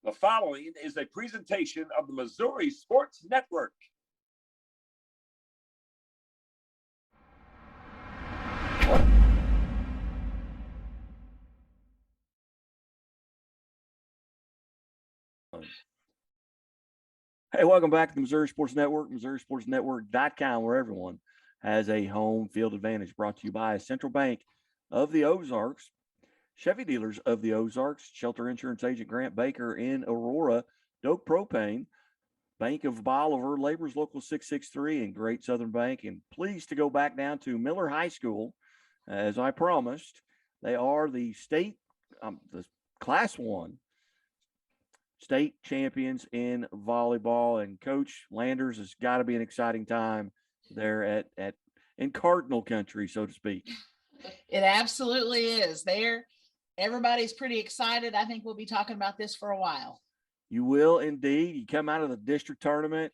The following is a presentation of the Missouri Sports Network. Hey, welcome back to the Missouri Sports Network, MissouriSportsNetwork.com, where everyone has a home field advantage. Brought to you by Central Bank of the Ozarks, Chevy Dealers of the Ozarks, Shelter Insurance Agent Grant Baker in Aurora, Doak Propane, Bank of Bolivar, Labor's Local 663, and Great Southern Bank. And pleased to go back down to Miller High School, as I promised. They are the the Class 1 state champions in volleyball, and Coach Landers has got to be an exciting time there in Cardinal country, so to speak. It absolutely is. Everybody's pretty excited. I think we'll be talking about this for a while. You will indeed. You come out of the district tournament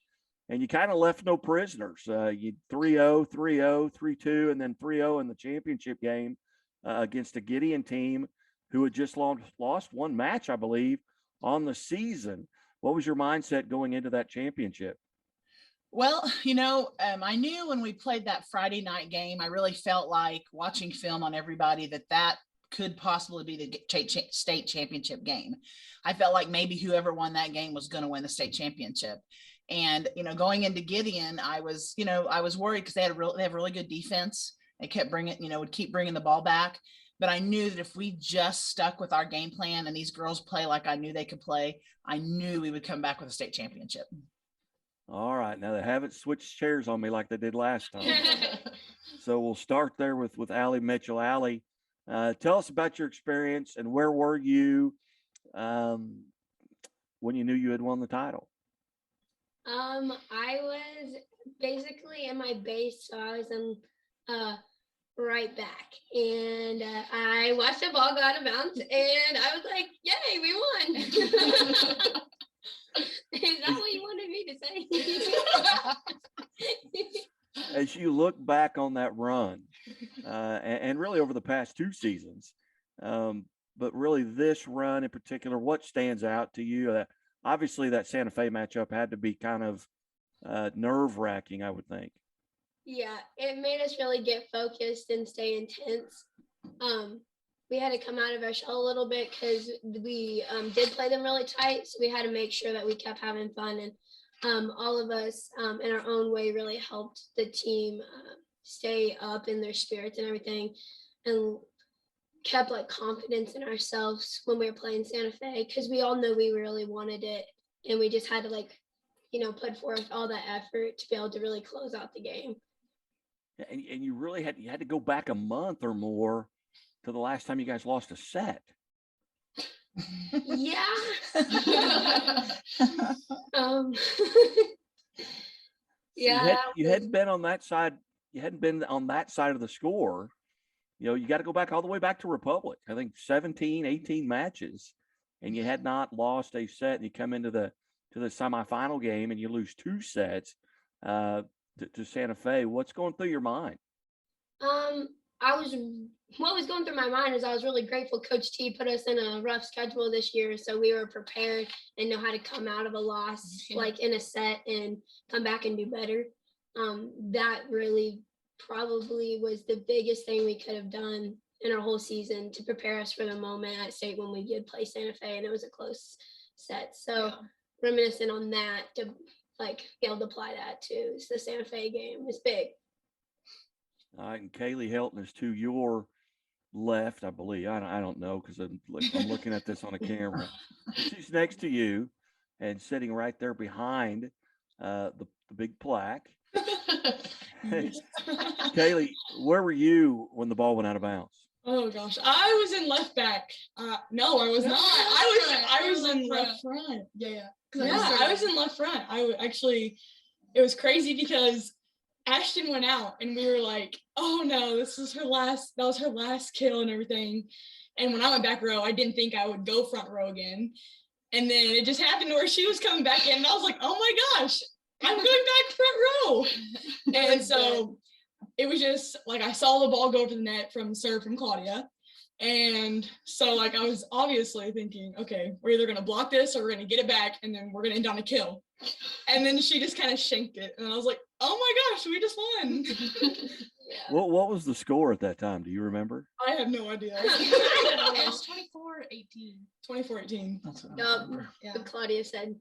and you kind of left no prisoners. You 3-0, 3-0, 3-2, and then 3-0 in the championship game against a Gideon team who had just lost one match, I believe, on the season. What was your mindset going into that championship? Well, I knew when we played that Friday night game, I really felt like watching film on everybody that could possibly be the state championship game. I felt like maybe whoever won that game was going to win the state championship. And, going into Gideon, I was worried because they have really good defense. They kept would keep bringing the ball back. But I knew that if we just stuck with our game plan and these girls play like I knew they could play, I knew we would come back with a state championship. All right. Now, they haven't switched chairs on me like they did last time. So we'll start there with Allie Mitchell. Allie, tell us about your experience and where were you when you knew you had won the title? I was basically in my base, so I was in right back, and I watched the ball go out of bounds, and I was like, "Yay, we won!" Is that what you wanted me to say? As you look back on that run, and really over the past two seasons, but really this run in particular, what stands out to you? Obviously, that Santa Fe matchup had to be kind of nerve-wracking, I would think. Yeah, it made us really get focused and stay intense. We had to come out of our shell a little bit because we did play them really tight. So we had to make sure that we kept having fun. And all of us in our own way really helped the team stay up in their spirits and everything, and kept confidence in ourselves when we were playing Santa Fe, because we all know we really wanted it. And we just had to put forth all that effort to be able to really close out the game. And you really had to go back a month or more to the last time you guys lost a set. Yeah. Yeah. You hadn't been on that side. You hadn't been on that side of the score. You got to go back all the way back to Republic. I think 17, 18 matches, and you had not lost a set. And you come into the semifinal game and you lose two sets to Santa Fe. What's going through your mind? What was going through my mind is I was really grateful Coach T put us in a rough schedule this year, so we were prepared and know how to come out of a loss in a set and come back and do better. That really probably was the biggest thing we could have done in our whole season to prepare us for the moment at state when we did play Santa Fe and it was a close set. So reminiscent on that to be able to apply that to the Santa Fe game is big. All right, and Kaylee Helton is to your left, I believe. I don't know because I'm looking at this on a camera. She's next to you and sitting right there behind the big plaque. Kaylee, where were you when the ball went out of bounds? Oh gosh, I was in left back. No, I was not. I was in left front. Yeah. I was in left front. It was crazy because Ashton went out and we were like, oh no, that was her last kill and everything. And when I went back row, I didn't think I would go front row again. And then it just happened where she was coming back in and I was like, oh my gosh, I'm going back front row. And so it was just I saw the ball go over the net from serve from Claudia. And so like I was obviously thinking, okay, we're either gonna block this or we're gonna get it back and then we're gonna end on a kill. And then she just kind of shanked it. And I was like, oh my gosh, we just won. Yeah. What was the score at that time? Do you remember? I have no idea. It was 24-18. 24-18. That's what I remember. Yeah. What Claudia said.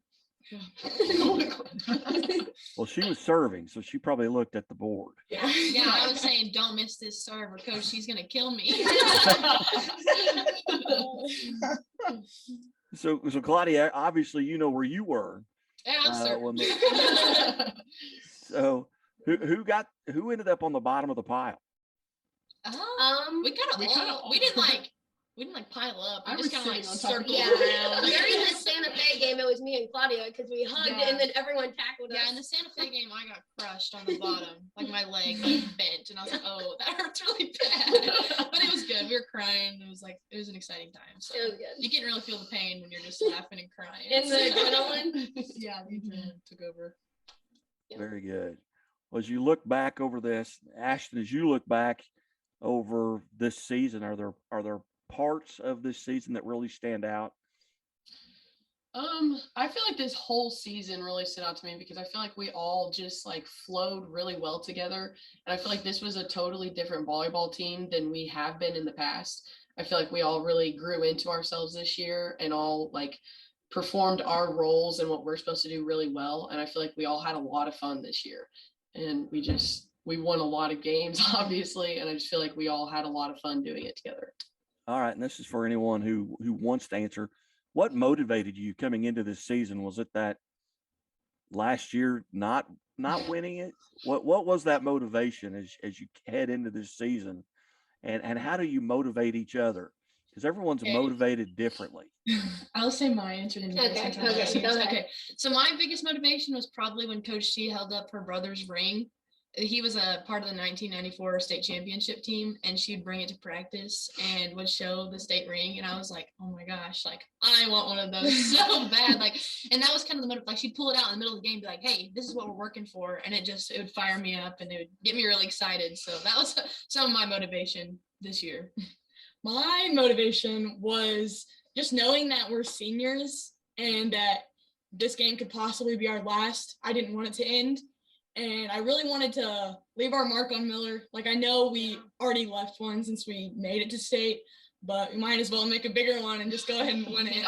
Well, she was serving, so she probably looked at the board. Yeah. Yeah, I was saying, don't miss this serve, or coach, she's gonna kill me. So Claudia, obviously you know where you were. Yeah, sir. when so who ended up on the bottom of the pile? We didn't pile up. I We just was kind of sitting on top of circled Yeah. around. During the Santa Fe game, it was me and Claudia because we hugged Yeah. and then everyone tackled Yeah, us. in the Santa Fe game, I got crushed on the bottom. Like my leg bent, and I was like, "Oh, that hurts really bad." But it was good. We were crying. It was an exciting time. So It was good. you can't really feel the pain when you're just laughing and crying. And the adrenaline. Yeah, the adrenaline took over. Yeah. Very good. Well, as you look back over this, Ashton, as you look back over this season, are there parts of this season that really stand out? I feel like this whole season really stood out to me because I feel like we all just like flowed really well together. And I feel like this was a totally different volleyball team than we have been in the past. I feel like we all really grew into ourselves this year and all like performed our roles and what we're supposed to do really well. And I feel like we all had a lot of fun this year. And we won a lot of games, obviously. And I just feel like we all had a lot of fun doing it together. All right, and this is for anyone who wants to answer. What motivated you coming into this season? Was it that last year not winning it? What was that motivation as you head into this season? And how do you motivate each other? Because everyone's motivated differently. I'll say my answer. Then you guys Okay, can tell me okay, yours. go ahead. Okay. So my biggest motivation was probably when Coach T held up her brother's ring. He was a part of the 1994 state championship team, and she'd bring it to practice and would show the state ring. And I was like, oh my gosh, like I want one of those so bad. Like, and that was kind of the motive. Like she'd pull it out in the middle of the game, be like, hey, this is what we're working for. And it would fire me up and it would get me really excited. So that was some of my motivation this year. My motivation was just knowing that we're seniors and that this game could possibly be our last. I didn't want it to end. And I really wanted to leave our mark on Miller. Like, I know we already left one since we made it to state, but we might as well make a bigger one and just go ahead and win it.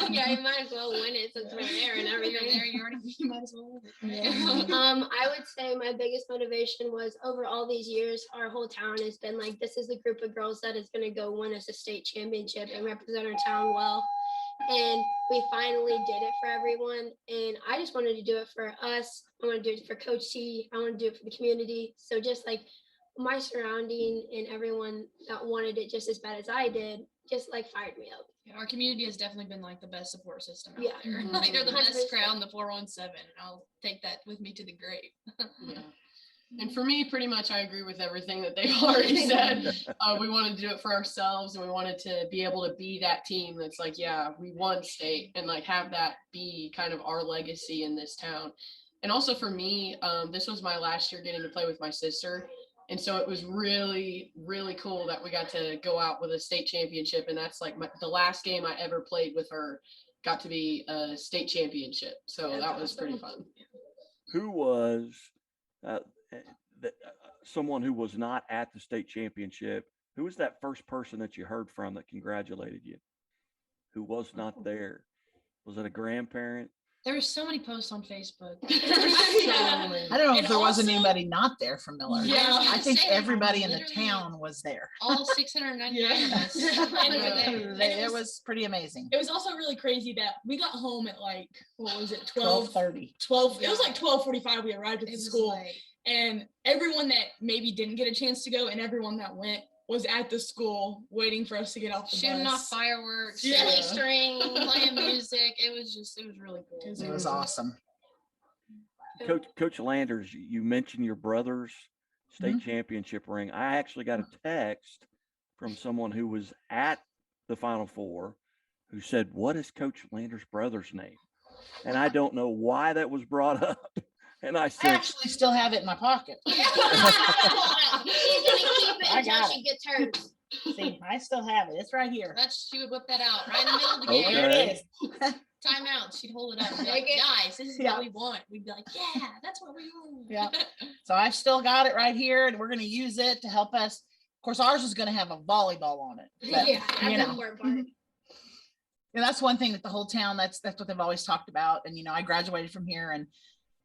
Yeah, you might as well win it since we're there and everything. You might as well. I would say my biggest motivation was over all these years, our whole town has been like, this is the group of girls that is going to go win us a state championship and represent our town well. And we finally did it for everyone. And I just wanted to do it for us. I want to do it for Coach T. I want to do it for the community. So just like my surrounding and everyone that wanted it just as bad as I did, just like fired me up. Yeah, our community has definitely been like the best support system out Yeah. there. Mhm. Like they're the best 100%. crowd in the 417, and I'll take that with me to the grave. Yeah. And for me, pretty much, I agree with everything that they've already said. We wanted to do it for ourselves, and we wanted to be able to be that team that's like, yeah, we won state, and like have that be kind of our legacy in this town. And also for me, this was my last year getting to play with my sister. And so it was really, really cool that we got to go out with a state championship. And that's like the last game I ever played with her got to be a state championship. So That's that was pretty awesome. fun. Who was someone who was not at the state championship? Who was that first person that you heard from that congratulated you? Who was not there? Was it a grandparent? There were so many posts on Facebook. I don't know if And there wasn't also- anybody not there from Miller. Yeah. I think Say, everybody in the literally town was there. All 699 of us. Yeah. we were there. It was pretty amazing. It was also really crazy that we got home at like, what was it, 12? 12:30. 12. It was like 12:45 we arrived at It the was school. like, And everyone that maybe didn't get a chance to go and everyone that went was at the school waiting for us to get off the shooting bus. off fireworks, Yeah. silly string, playing music. It was really cool. It was awesome. Coach Landers, you mentioned your brother's state championship ring. I actually got a text from someone who was at the Final Four who said, "What is Coach Landers' brother's name?" And I don't know why that was brought up. And I I said, actually still have it in my pocket. She's gonna keep it I until got she gets hers. See, I still have it. It's right here. She would whip that out right in the middle of the game. There it is. Timeout. She'd hold it up. And be like, guys, this is what we want. We'd be like, yeah, that's what we want. Yeah. So I've still got it right here, and we're going to use it to help us. Of course, ours is going to have a volleyball on it. But, Yeah, you that's know. the important part. And that's one thing that the whole town, that's what they've always talked about. And, I graduated from here, and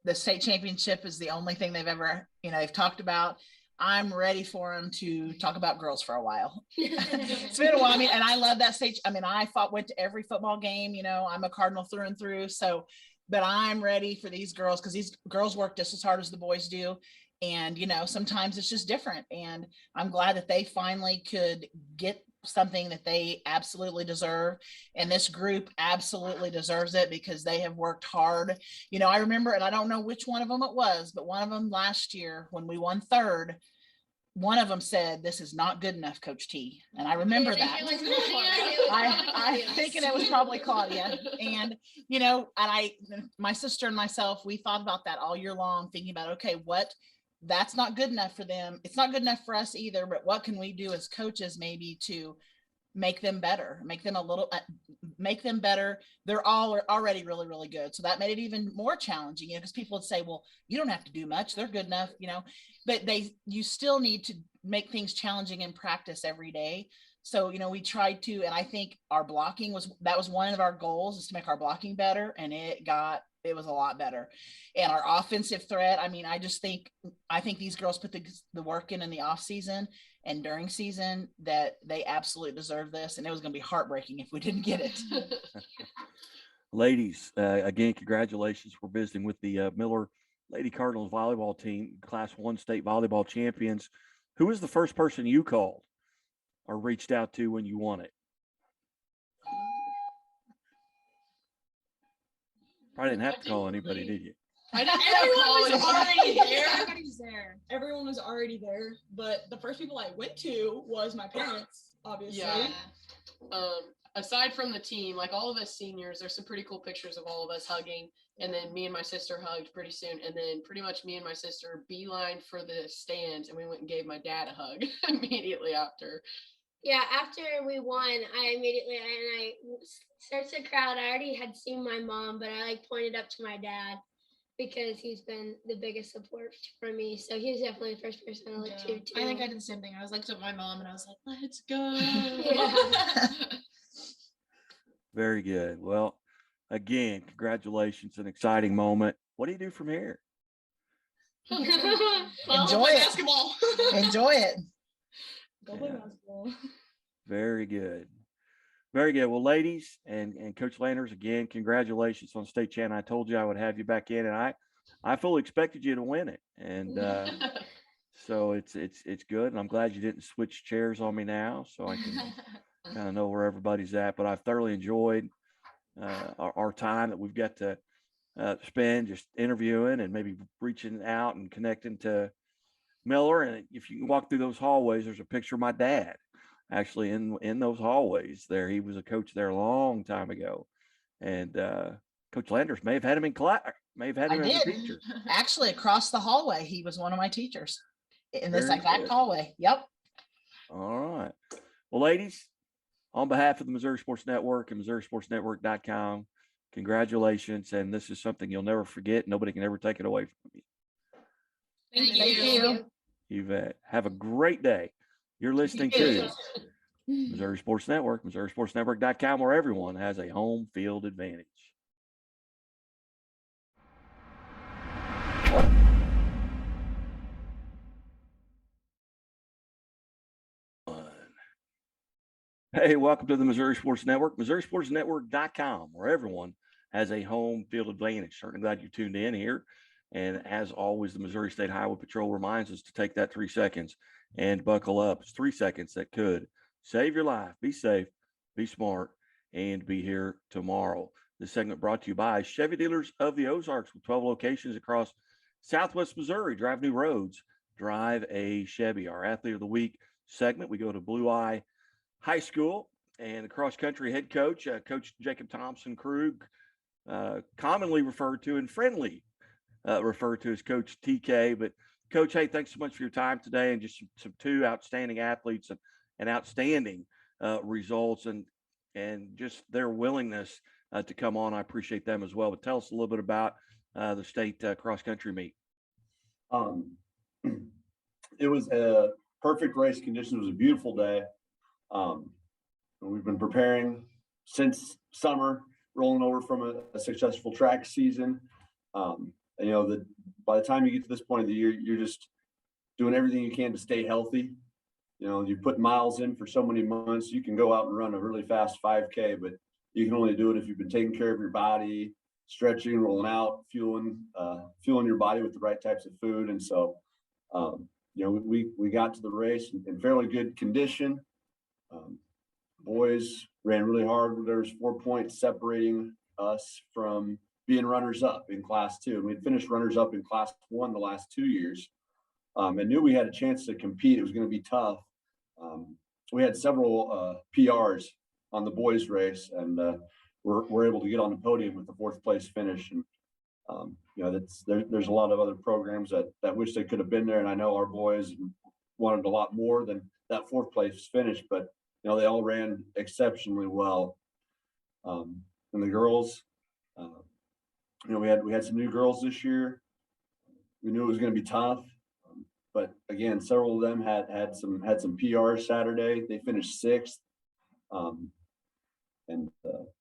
the state championship is the only thing they've ever, they've talked about. I'm ready for them to talk about girls for a while. It's been a while. And I love that stage. I went to every football game. I'm a Cardinal through and through. So, but I'm ready for these girls, because these girls work just as hard as the boys do. And, sometimes it's just different. And I'm glad that they finally could get something that they absolutely deserve. And this group absolutely deserves it, because they have worked hard. I remember, and I don't know which one of them it was, but one of them last year when we won third, one of them said, "This is not good enough, Coach T." And I remember that. I thinking it was probably Claudia. And, my sister and myself, we thought about that all year long, thinking about, okay, that's not good enough for them. It's not good enough for us either, but what can we do as coaches maybe to make them better, make them better. They're all already really, really good. So that made it even more challenging, because people would say, well, you don't have to do much. They're good enough, but you still need to make things challenging in practice every day. So, we tried to, and I think our blocking was one of our goals, is to make our blocking better. And it was a lot better. And our offensive threat, I think these girls put the work in the off season and during season, that they absolutely deserve this. And it was going to be heartbreaking if we didn't get it. Ladies, again, congratulations for visiting with the Miller Lady Cardinals volleyball team, Class 1 state volleyball champions. Who was the first person you called or reached out to when you won it? Probably didn't have to call anybody, did you? Everyone was already there. Everybody's there. Everyone was already there, but the first people I went to was my parents, obviously. Yeah. Aside from the team, like all of us seniors, there's some pretty cool pictures of all of us hugging, and then me and my sister hugged pretty soon, and then pretty much me and my sister beeline for the stands, and we went and gave my dad a hug immediately after. Yeah, after we won, I searched the crowd. I already had seen my mom, but I pointed up to my dad, because he's been the biggest support for me. So he was definitely the first person I looked to too. I think I did the same thing. I was looked at my mom and I was like, let's go. Yeah. Very good. Well, again, congratulations, an exciting moment. What do you do from here? Enjoy it. Basketball. Enjoy it. Go play basketball. Very good. Very good. Well, ladies and Coach Landers, again, congratulations on state champ. I told you I would have you back in, and I fully expected you to win it. And so it's good. And I'm glad you didn't switch chairs on me now, so I can kind of know where everybody's at. But I've thoroughly enjoyed our time that we've got to spend just interviewing and maybe reaching out and connecting to Miller. And if you can walk through those hallways, there's a picture of my dad actually in those hallways there. He was a coach there a long time ago. And Coach Landers may have had him in class, may have had him as a teacher. Actually, across the hallway, he was one of my teachers in this Very exact good. hallway. Yep. All right. Well, ladies, on behalf of the Missouri Sports Network and MissouriSportsNetwork.com, congratulations. And this is something you'll never forget. Nobody can ever take it away from you. Thank Thank you. you. You bet. Have a great day. You're listening to Missouri Sports Network, MissouriSportsNetwork.com, where everyone has a home field advantage. Hey, welcome to the Missouri Sports Network, MissouriSportsNetwork.com, where everyone has a home field advantage. Certainly glad you tuned in here. And as always, the Missouri State Highway Patrol reminds us to take that 3 seconds and buckle up. It's 3 seconds that could save your life. Be safe, be smart, and be here tomorrow. This segment brought to you by Chevy Dealers of the Ozarks, with 12 locations across Southwest Missouri. Drive new roads, drive a Chevy. Our Athlete of the Week segment, we go to Blue Eye High School, and the cross-country head coach, Coach Jacob Thompson Krug, commonly referred to and friendly referred to as Coach TK. But Coach, hey, thanks so much for your time today, and just some two outstanding athletes, and and outstanding results and just their willingness to come on. I appreciate them as well. But tell us a little bit about the state cross country meet. It was a perfect race condition. It was a beautiful day. We've been preparing since summer, rolling over from a successful track season. That by the time you get to this point of the year, you're just doing everything you can to stay healthy. You put miles in for so many months. You can go out and run a really fast 5K, but you can only do it if you've been taking care of your body, stretching, rolling out, fueling your body with the right types of food. And so, we got to the race in fairly good condition. Boys ran really hard. There was 4 points separating us from being runners up in class 2. And we'd finished runners up in class 1 the last 2 years, and knew we had a chance to compete. It was going to be tough. We had several PRs on the boys race, and we're able to get on the podium with the 4th place finish. And there's a lot of other programs that wish they could have been there. And I know our boys wanted a lot more than that 4th place finish, but they all ran exceptionally well. And the girls, we had some new girls this year. We knew it was going to be tough, but again, several of them had some PRs Saturday. They finished 6th, and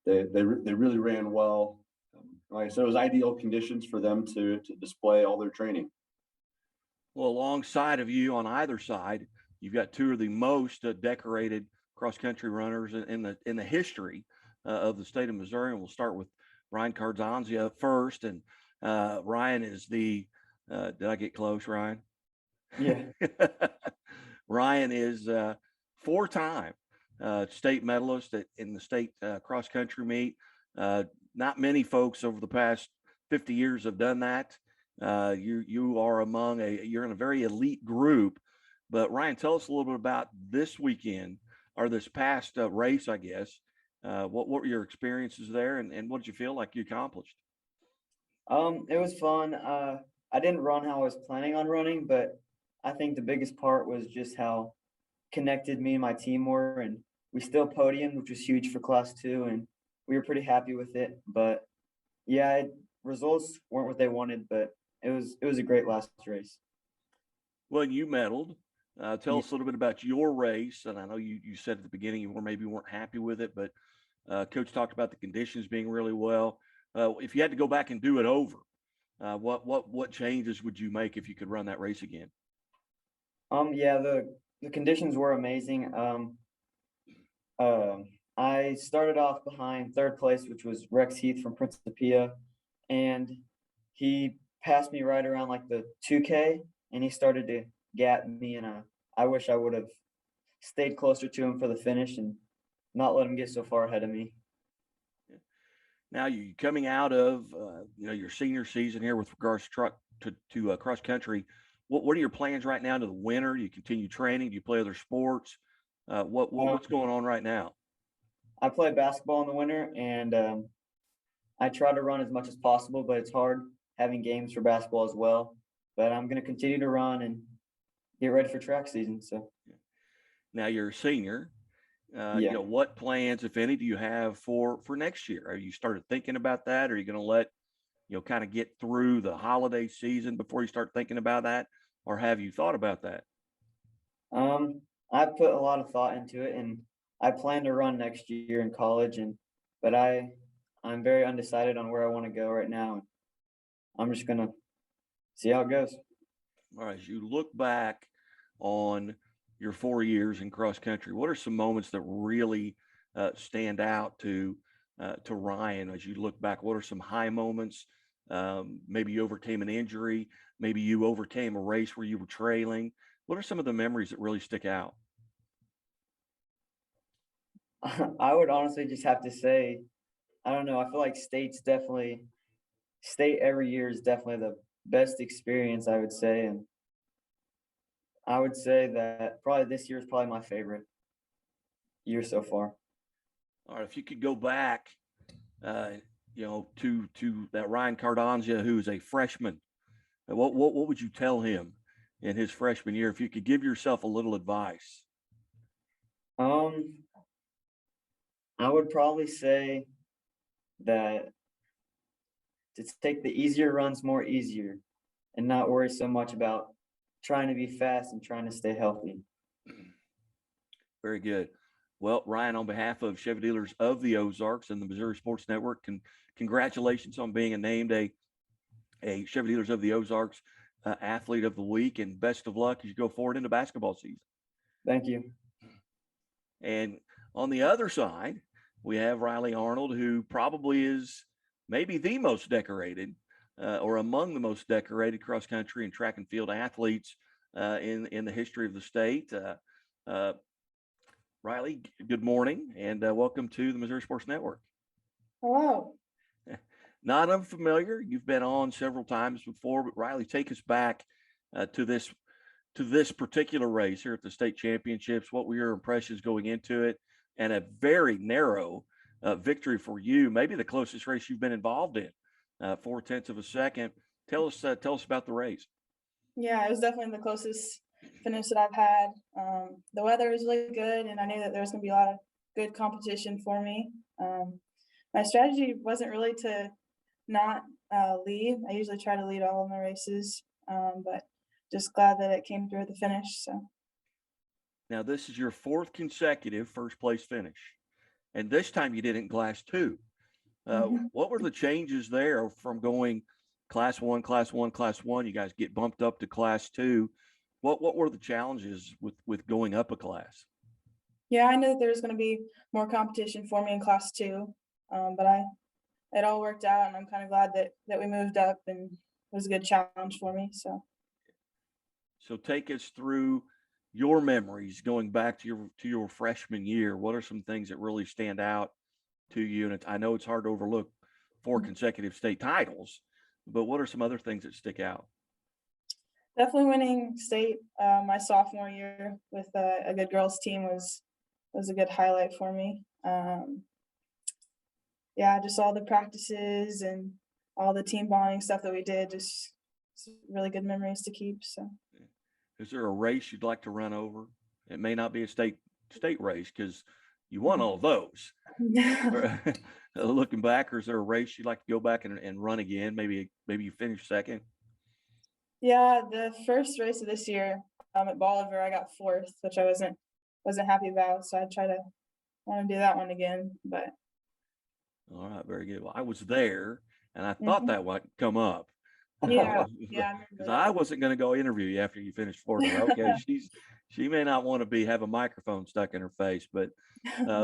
they really ran well. Like I said, it was ideal conditions for them to display all their training. Well, alongside of you on either side, you've got 2 of the most decorated cross-country runners in the history of the state of Missouri. And we'll start with Ryan Cardanzia first. And Ryan is did I get close, Ryan? Yeah. Ryan is 4-time state medalist in the state cross-country meet. Not many folks over the past 50 years have done that. You are you're in a very elite group. But Ryan, tell us a little bit about this weekend or this past race, I guess. What were your experiences there, and what did you feel like you accomplished? It was fun. I didn't run how I was planning on running, but I think the biggest part was just how connected me and my team were, and we still podiumed, which was huge for class 2, and we were pretty happy with it. But yeah, results weren't what they wanted, but it was a great last race. Well, you medaled. Tell us a little bit about your race. And I know you said at the beginning you weren't happy with it, but Coach talked about the conditions being really well. If you had to go back and do it over, what changes would you make if you could run that race again? Yeah, the conditions were amazing. I started off behind 3rd place, which was Rex Heath from Principia, and he passed me right around like the 2K, and he started to gap me, and I wish I would have stayed closer to him for the finish and not let him get so far ahead of me. Now you're coming out of your senior season here with regards to cross country. What are your plans right now into the winter? Do you continue training? Do you play other sports? What's going on right now? I play basketball in the winter, and I try to run as much as possible, but it's hard having games for basketball as well. But I'm going to continue to run and get ready for track season. So now you're a senior. Yeah. What plans, if any, do you have for next year? Are you started thinking about that? Are you going to let kind of get through the holiday season before you start thinking about that, or have you thought about that? I put a lot of thought into it, and I plan to run next year in college, but I'm very undecided on where I want to go right now. I'm just gonna see how it goes. All right, as you look back on your 4 years in cross country, what are some moments that really stand out to Ryan as you look back? What are some high moments? Maybe you overcame an injury. Maybe you overcame a race where you were trailing. What are some of the memories that really stick out? I would honestly just have to say, I don't know. I feel like state every year is definitely the best experience, I would say. And I would say that probably this year is probably my favorite year so far. All right, if you could go back, to that Ryan Cardanzia, who is a freshman, what would you tell him in his freshman year if you could give yourself a little advice? I would probably say that to take the easier runs more easier and not worry so much about trying to be fast and trying to stay healthy. Very good. Well, Ryan, on behalf of Chevy Dealers of the Ozarks and the Missouri Sports Network, congratulations on being named a Chevy Dealers of the Ozarks Athlete of the Week, and best of luck as you go forward into basketball season. Thank you. And on the other side, we have Riley Arnold, who probably is maybe the most decorated or among the most decorated cross country and track and field athletes in the history of the state. Riley, good morning and welcome to the Missouri Sports Network. Hello. Not unfamiliar. You've been on several times before, but Riley, take us back to this particular race here at the state championships. What were your impressions going into it? And a very narrow victory for you, maybe the closest race you've been involved in, 0.4 of a second. Tell us about the race. Yeah, it was definitely the closest finish that I've had. The weather was really good, and I knew that there was going to be a lot of good competition for me. My strategy wasn't really to not lead. I usually try to lead all of my races, but just glad that it came through at the finish. So now this is your 4th consecutive first place finish, and this time you did it in Class 2. What were the changes there from going Class 1, Class 1, Class 1? You guys get bumped up to Class 2. What were the challenges with going up a class? yeah, I knew that there was going to be more competition for me in Class 2, but it all worked out, and I'm kind of glad that we moved up, and it was a good challenge for me. So take us through your memories going back to your freshman year. What are some things that really stand out to you? And I know it's hard to overlook 4 consecutive state titles, but what are some other things that stick out? Definitely winning state my sophomore year with a good girls team was a good highlight for me. Yeah, just all the practices and all the team bonding stuff that we did, just really good memories to keep. So is there a race you'd like to run over? It may not be a state race because you won all of those. Looking back, or is there a race you'd like to go back and run again? Maybe you finish second. Yeah, the first race of this year at Bolivar, I got 4th, which I wasn't happy about. So I want to do that one again. But all right, very good. Well, I was there, and I thought that would come up. Yeah, because I wasn't going to go interview you after you finished Florida. Okay, she may not want to have a microphone stuck in her face, but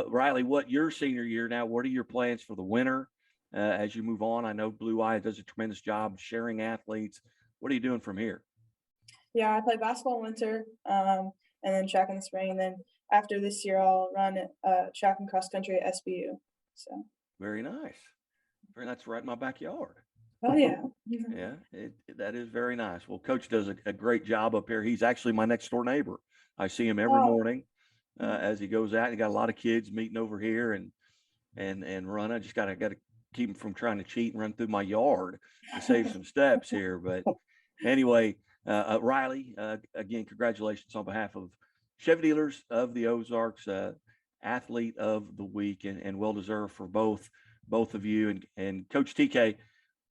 Riley, what your senior year now? What are your plans for the winter as you move on? I know Blue Eye does a tremendous job sharing athletes. What are you doing from here? Yeah, I play basketball in winter, and then track in the spring. And then after this year, I'll run track and cross country at SBU. So very nice. That's right in my backyard. Oh yeah. Yeah, that is very nice. Well, Coach does a great job up here. He's actually my next door neighbor. I see him every morning as he goes out. He got a lot of kids meeting over here and run. I just got to keep him from trying to cheat and run through my yard to save some steps here. But anyway, Riley, again, congratulations on behalf of Chevy Dealers of the Ozarks, Athlete of the Week, and well deserved for both of you and Coach TK.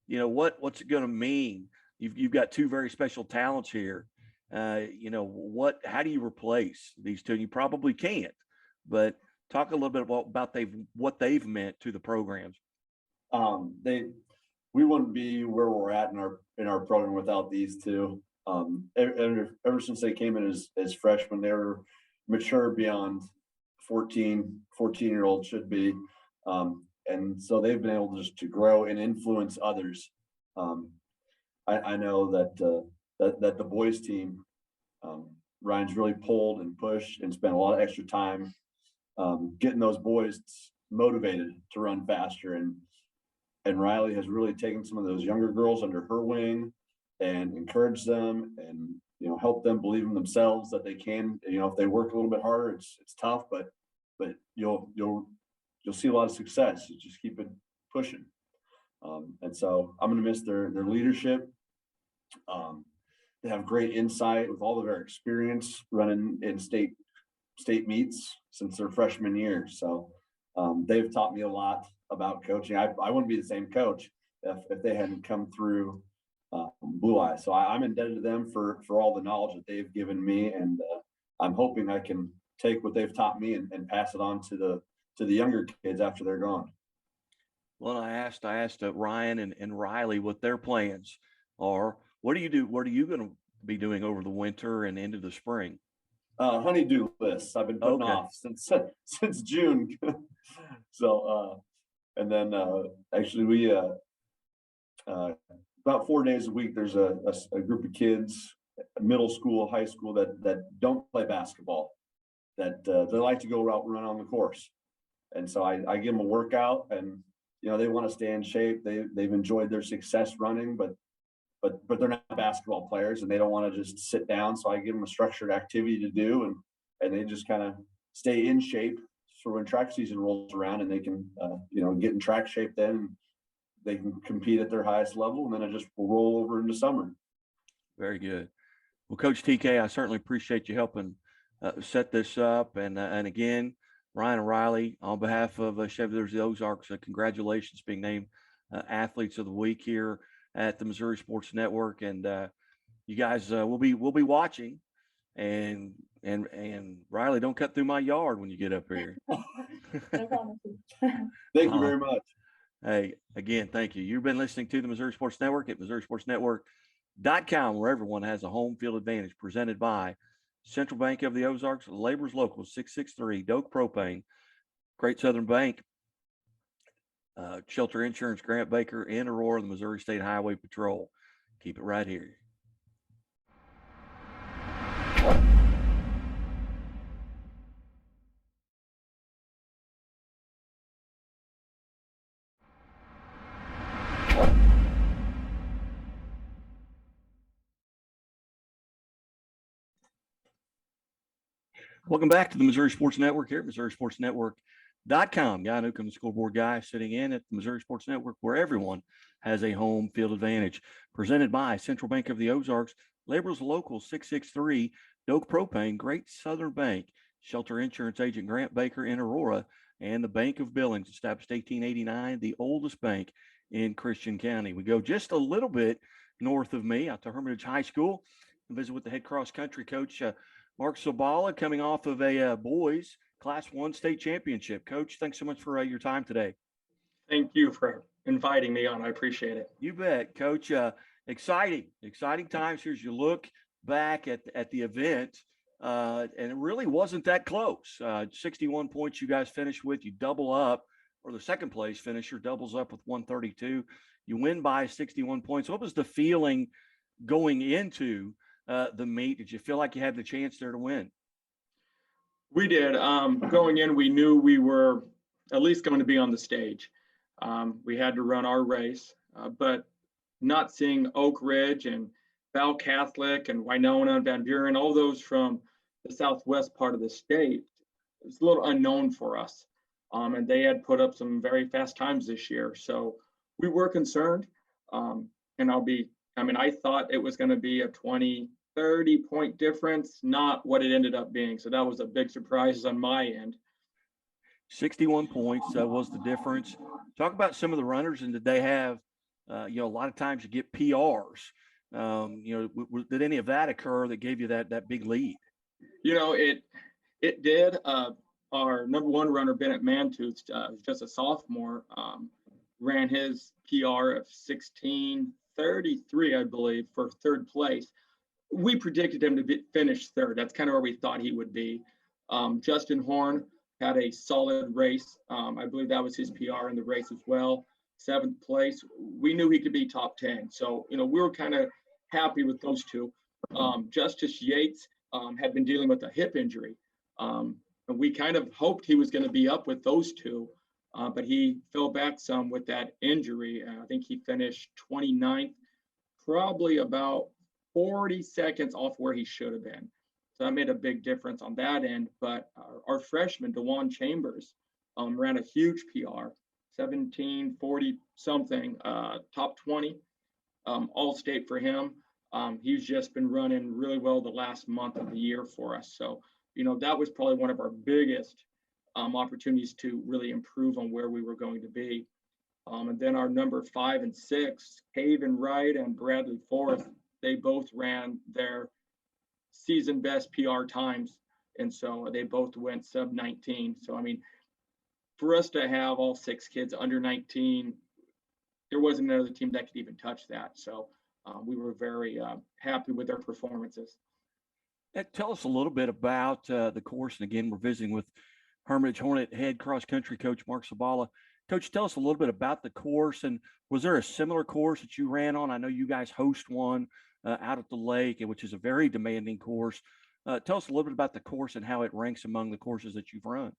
You know what's it going to mean? You've got 2 very special talents here. How do you replace these 2? And you probably can't, but talk a little bit about what they've meant to the programs. We wouldn't be where we're at in our program without these 2. Ever since they came in as freshmen, they were mature beyond 14-year-olds should be. And so they've been able just to grow and influence others. I know that the boys team, Ryan's really pulled and pushed and spent a lot of extra time getting those boys motivated to run faster. And Riley has really taken some of those younger girls under her wing and encouraged them and help them believe in themselves that they can. If they work a little bit harder, it's tough, but you'll see a lot of success. You just keep it pushing. And so I'm going to miss their leadership. They have great insight with all of their experience running in state state meets since their freshman year. So they've taught me a lot about coaching. I wouldn't be the same coach if they hadn't come through Blue Eye. So I'm indebted to them for all the knowledge that they've given me, and I'm hoping I can take what they've taught me and pass it on to the younger kids after they're gone. Well, I asked Ryan and Riley what their plans are. What do you do? What are you going to be doing over the winter and into the spring? Honeydew lists I've been putting off since June. So and then actually we about 4 days a week there's a group of kids, middle school, high school, that don't play basketball, that they like to go out and run on the course. And so I give them a workout, and they want to stay in shape. They've enjoyed their success running, but they're not basketball players, and they don't want to just sit down. So I give them a structured activity to do, and they just kind of stay in shape. So when track season rolls around, and they can get in track shape, then they can compete at their highest level, and then it just will roll over into summer. Very good. Well, Coach TK, I certainly appreciate you helping set this up. And again, Ryan and Riley, on behalf of Chevrolet the Ozarks, congratulations being named Athletes of the Week here at the Missouri Sports Network. And you guys will be watching. And Riley, don't cut through my yard when you get up here. No problem. Thank you very much. Hey, again, thank you. You've been listening to the Missouri Sports Network at MissouriSportsNetwork.com, where everyone has a home field advantage, presented by Central Bank of the Ozarks, Labor's Local, 663, Doak Propane, Great Southern Bank, Shelter Insurance, Grant Baker, and Aurora, the Missouri State Highway Patrol. Keep it right here. Welcome back to the Missouri Sports Network here at MissouriSportsNetwork.com. Guy Newcomb, the scoreboard guy, sitting in at the Missouri Sports Network, where everyone has a home field advantage. Presented by Central Bank of the Ozarks, Labor's Local, 663, Doak Propane, Great Southern Bank, Shelter Insurance Agent Grant Baker in Aurora, and the Bank of Billings, established 1889, the oldest bank in Christian County. We go just a little bit north of me out to Hermitage High School and visit with the head cross country coach, Mark Sabala, coming off of a boys Class 1 state championship. Coach, thanks so much for your time today. Thank you for inviting me on. I appreciate it. You bet, Coach. Exciting times here as you look back at the event, and it really wasn't that close. 61 points you guys finished with. You double up, or the second place finisher doubles up with 132. You win by 61 points. What was the feeling going into the meet? Did you feel like you had the chance there to win? We did. Going in, we knew we were at least going to be on the stage. We had to run our race, but not seeing Oak Ridge and Val Catholic and Winona and Van Buren, all those from the southwest part of the state, it was a little unknown for us. And they had put up some very fast times this year. So we were concerned. And I thought it was going to be a 20-30 point difference, not what it ended up being. So that was a big surprise on my end. 61 points was the difference. Talk about some of the runners, and did they have, a lot of times you get PRs. Did any of that occur that gave you that big lead? It did. Our number one runner, Bennett Mantooth, just a sophomore, ran his PR of 16:33, I believe, for third place. We predicted him to finish third. That's kind of where we thought he would be. Justin Horn had a solid race. I believe that was his PR in the race as well. 7th place. We knew he could be top 10. So, we were kind of happy with those two. Justice Yates had been dealing with a hip injury. And we kind of hoped he was going to be up with those two, but he fell back some with that injury. I think he finished 29th, probably about 40 seconds off where he should have been. So that made a big difference on that end. But our freshman, DeJuan Chambers, ran a huge PR, 17:40 something, top 20, all state for him. He's just been running really well the last month of the year for us. So that was probably one of our biggest opportunities to really improve on where we were going to be. And then our number 5 and 6, Haven Wright and Bradley Forth, they both ran their season best PR times. And so they both went sub 19. So, I mean, for us to have all 6 kids under 19, there wasn't another team that could even touch that. So we were very happy with their performances. Tell us a little bit about the course. And again, we're visiting with Hermitage Hornet head cross country coach Mark Sabala. Coach, tell us a little bit about the course. And was there a similar course that you ran on? I know you guys host one out at the lake, which is a very demanding course. Tell us a little bit about the course and how it ranks among the courses that you've run.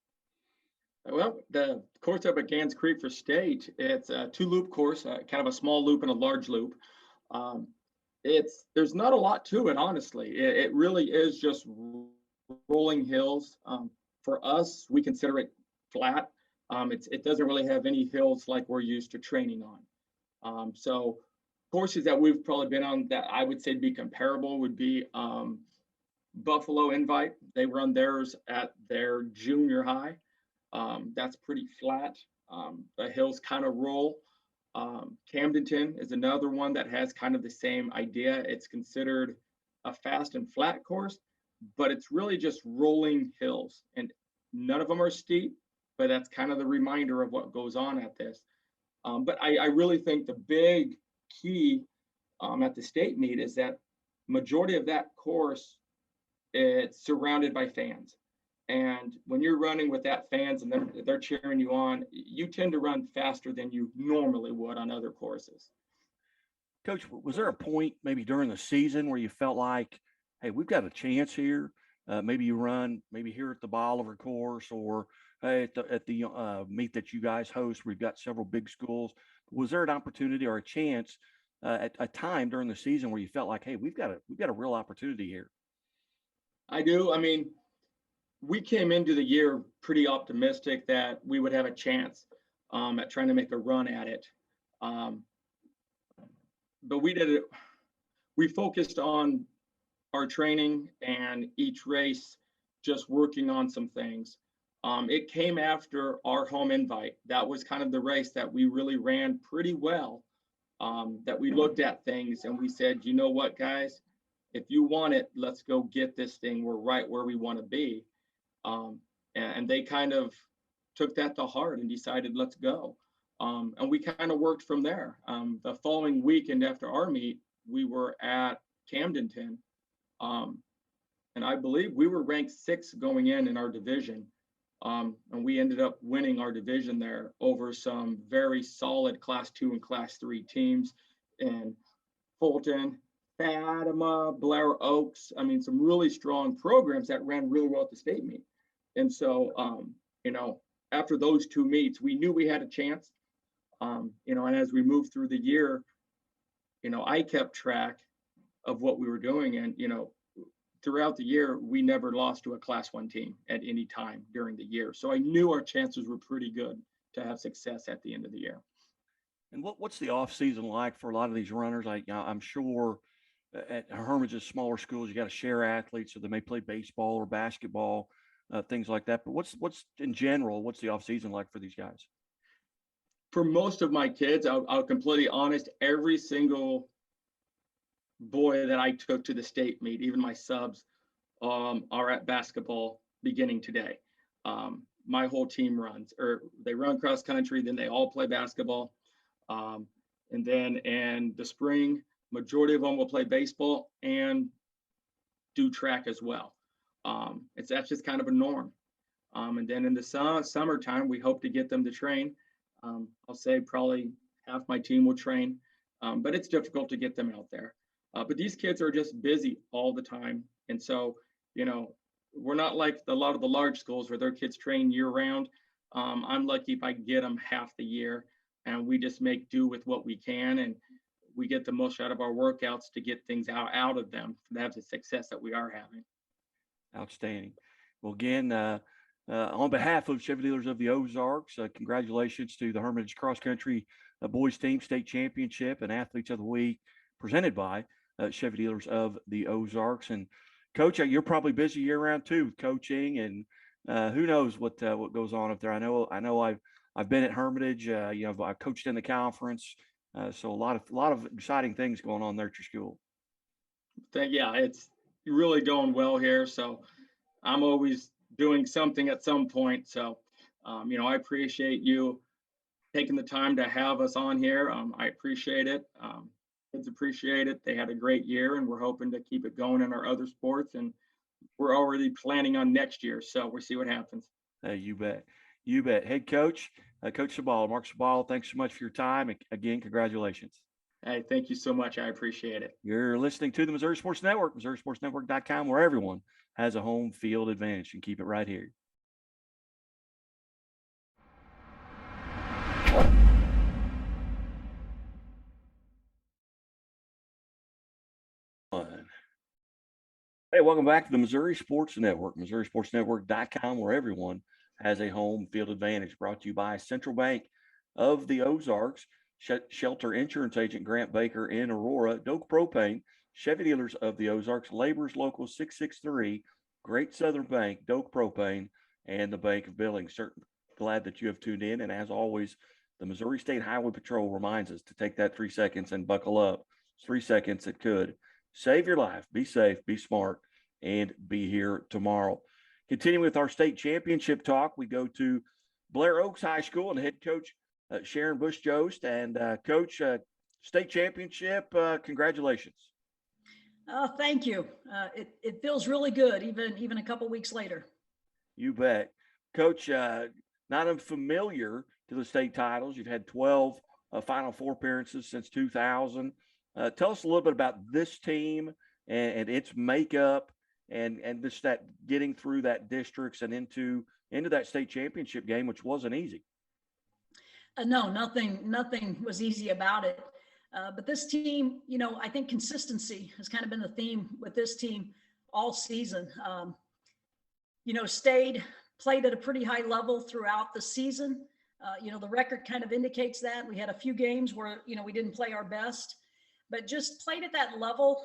Well, the course up at Gans Creek for state, it's a 2-loop course, kind of a small loop and a large loop. There's not a lot to it, honestly. It really is just rolling hills. For us, we consider it flat. It doesn't really have any hills like we're used to training on. So courses that we've probably been on that I would say be comparable would be Buffalo Invite. They run theirs at their junior high. That's pretty flat. The hills kind of roll. Camdenton is another one that has kind of the same idea. It's considered a fast and flat course, but it's really just rolling hills, and none of them are steep, but that's kind of the reminder of what goes on at this. But I really think the big key at the state meet is that majority of that course, it's surrounded by fans. And when you're running with that fans and they're cheering you on, you tend to run faster than you normally would on other courses. Coach, was there a point maybe during the season where you felt like, hey, we've got a chance here? Maybe you run maybe here at the Bolivar course, or hey, at the meet that you guys host. We've got several big schools. Was there an opportunity or a chance at a time during the season where you felt like, hey, we've got a real opportunity here? I do. I mean, we came into the year pretty optimistic that we would have a chance at trying to make a run at it. But we focused on our training and each race, just working on some things. It came after our home invite. That was kind of the race that we really ran pretty well, that we looked at things and we said, you know what, guys, if you want it, let's go get this thing. We're right where we want to be. And they kind of took that to heart and decided, let's go. And we kind of worked from there. The following weekend after our meet, we were at Camdenton. And I believe we were ranked 6th going in our division. And we ended up winning our division there over some very solid Class 2 and Class 3 teams in Fulton, Fatima, Blair Oaks. I mean, some really strong programs that ran really well at the state meet. And so, after those 2 meets, we knew we had a chance. And as we moved through the year, I kept track of what we were doing. And, throughout the year, we never lost to a Class 1 team at any time during the year. So I knew our chances were pretty good to have success at the end of the year. And what's the off season like for a lot of these runners? I'm sure at Hermitage's smaller schools, you got to share athletes, so they may play baseball or basketball, things like that. But what's in general, what's the off season like for these guys? For most of my kids, I'll completely honest, every single boy that I took to the state meet, even my subs, are at basketball beginning today. My whole team runs, or they run cross country, then they all play basketball. And then in the spring, majority of them will play baseball and do track as well. That's just kind of a norm. And then in the summertime, we hope to get them to train. I'll say probably half my team will train, but it's difficult to get them out there. But these kids are just busy all the time. And so, we're not like a lot of the large schools where their kids train year round. I'm lucky if I get them half the year, and we just make do with what we can. And we get the most out of our workouts to get things out of them to have the success that we are having. Outstanding. Well, again, on behalf of Chevy Dealers of the Ozarks, congratulations to the Hermitage Cross Country Boys Team State Championship and Athletes of the Week presented by Chevy Dealers of the Ozarks. And Coach, you're probably busy year round too with coaching, and who knows what goes on up there. I know I've been at Hermitage. I've coached in the conference, so a lot of exciting things going on there at your school. Yeah, it's really going well here. So I'm always doing something at some point. So, I appreciate you taking the time to have us on here. I appreciate it. Kids appreciate it. They had a great year, and we're hoping to keep it going in our other sports. And we're already planning on next year. So we'll see what happens. Hey, you bet. You bet. Head coach, Coach Sabal, Mark Sabal, thanks so much for your time. Again, congratulations. Hey, thank you so much. I appreciate it. You're listening to the Missouri Sports Network, MissouriSportsNetwork.com, where everyone has a home field advantage. And keep it right here. Hey, welcome back to the Missouri Sports Network, MissouriSportsNetwork.com, where everyone has a home field advantage. Brought to you by Central Bank of the Ozarks, Shelter Insurance Agent Grant Baker in Aurora, Doak Propane, Chevy Dealers of the Ozarks, Laborers Local 663, Great Southern Bank, Doak Propane, and the Bank of Billings. Certainly glad that you have tuned in. And as always, the Missouri State Highway Patrol reminds us to take that 3 seconds and buckle up. It's 3 seconds that could save your life. Be safe, be smart, and be here tomorrow. Continuing with our state championship talk, we go to Blair Oaks High School and head coach Sharon Bush-Jost. And Coach, state championship, congratulations. Thank you. It feels really good, even a couple weeks later. You bet. Coach, not unfamiliar to the state titles. You've had 12 Final Four appearances since 2000. Tell us a little bit about this team and its makeup and just that getting through that districts and into that state championship game, which wasn't easy. No, nothing was easy about it. But this team, I think consistency has kind of been the theme with this team all season. Played at a pretty high level throughout the season. The record kind of indicates that. We had a few games where, we didn't play our best, but just played at that level,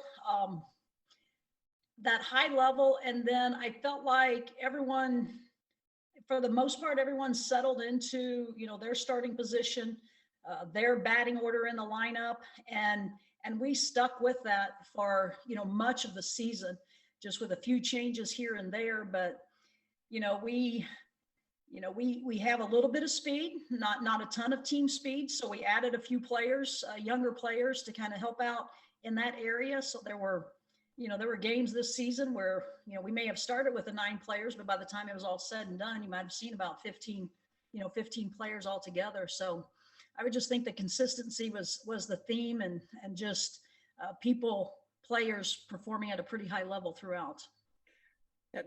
that high level. And then I felt like everyone, for the most part, everyone settled into, their starting position, their batting order in the lineup. And we stuck with that for, much of the season, just with a few changes here and there. But, we have a little bit of speed, not a ton of team speed. So we added a few players, younger players, to kind of help out in that area. So there were games this season where, we may have started with the 9 players, but by the time it was all said and done, you might have seen about 15 players altogether. So I would just think the consistency was the theme, and just players performing at a pretty high level throughout.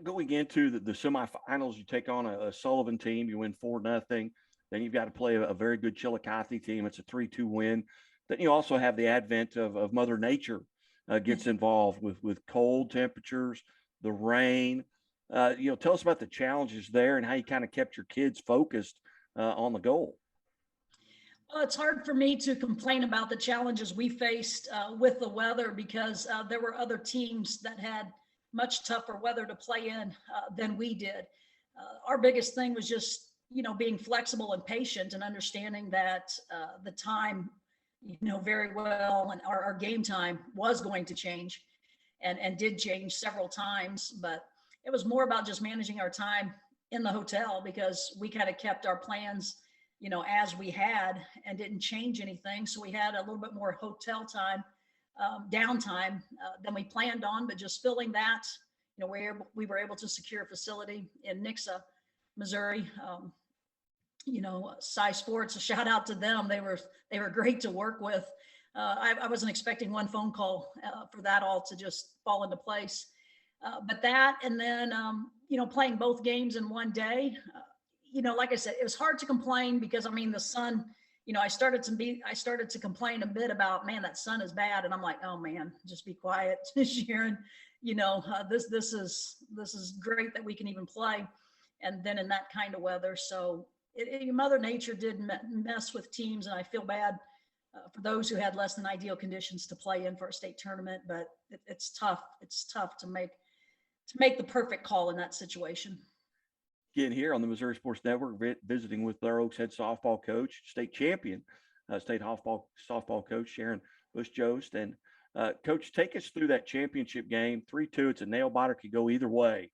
Going into the semifinals, you take on a Sullivan team, you win 4-0. Then you've got to play a very good Chillicothe team. It's a 3-2 win. Then you also have the advent of Mother Nature gets involved with cold temperatures, the rain. Tell us about the challenges there and how you kind of kept your kids focused on the goal. Well, it's hard for me to complain about the challenges we faced with the weather, because there were other teams that had much tougher weather to play in than we did. Our biggest thing was just, being flexible and patient, and understanding that the time, very well, and our game time was going to change, and did change several times. But it was more about just managing our time in the hotel, because we kind of kept our plans, as we had, and didn't change anything. So we had a little bit more hotel time, downtime than we planned on, but just filling that, we were able to secure a facility in Nixa, Missouri. Cy Sports, a shout out to them. They were great to work with. I wasn't expecting one phone call for that all to just fall into place. But that, and then, playing both games in one day, like I said, it was hard to complain, because the sun, I started to complain a bit about, man, that sun is bad. And I'm like, oh man, just be quiet, Sharon. This is great that we can even play. And then in that kind of weather. So Mother Nature did mess with teams, and I feel bad for those who had less than ideal conditions to play in for a state tournament. But it's tough. It's tough to make make the perfect call in that situation. Again, here on the Missouri Sports Network, visiting with Blair Oaks head softball coach, state champion, state softball coach Sharon Bush-Jost. And Coach, take us through that championship game. 3-2. It's a nail biter, could go either way.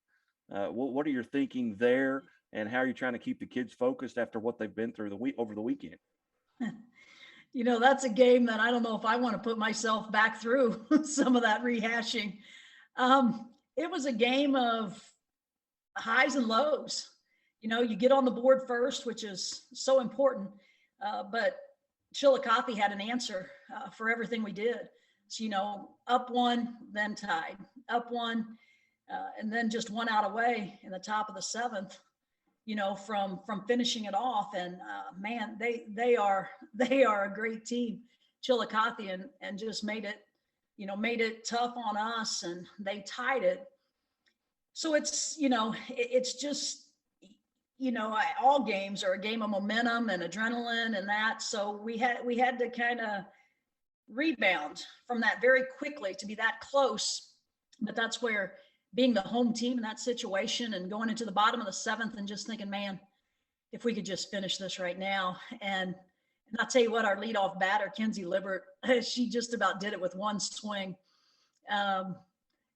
What are your thinking there, and how are you trying to keep the kids focused after what they've been through over the weekend? You know, that's a game that I don't know if I want to put myself back through some of that rehashing. It was a game of highs and lows. You know, you get on the board first, which is so important, but Chillicothe had an answer for everything we did. So, you know, up one, then tied, up one, and then just one out away in the top of the seventh, you know, from finishing it off. And man, they are a great team, Chillicothe, and just made it tough on us, and they tied it. So it's, you know, it's just, you know, all games are a game of momentum and adrenaline and that. So we had to kind of rebound from that very quickly to be that close. But that's where being the home team in that situation and going into the bottom of the seventh and just thinking, man, if we could just finish this right now. And I'll tell you what, our leadoff batter, Kenzie Libbert, she just about did it with one swing.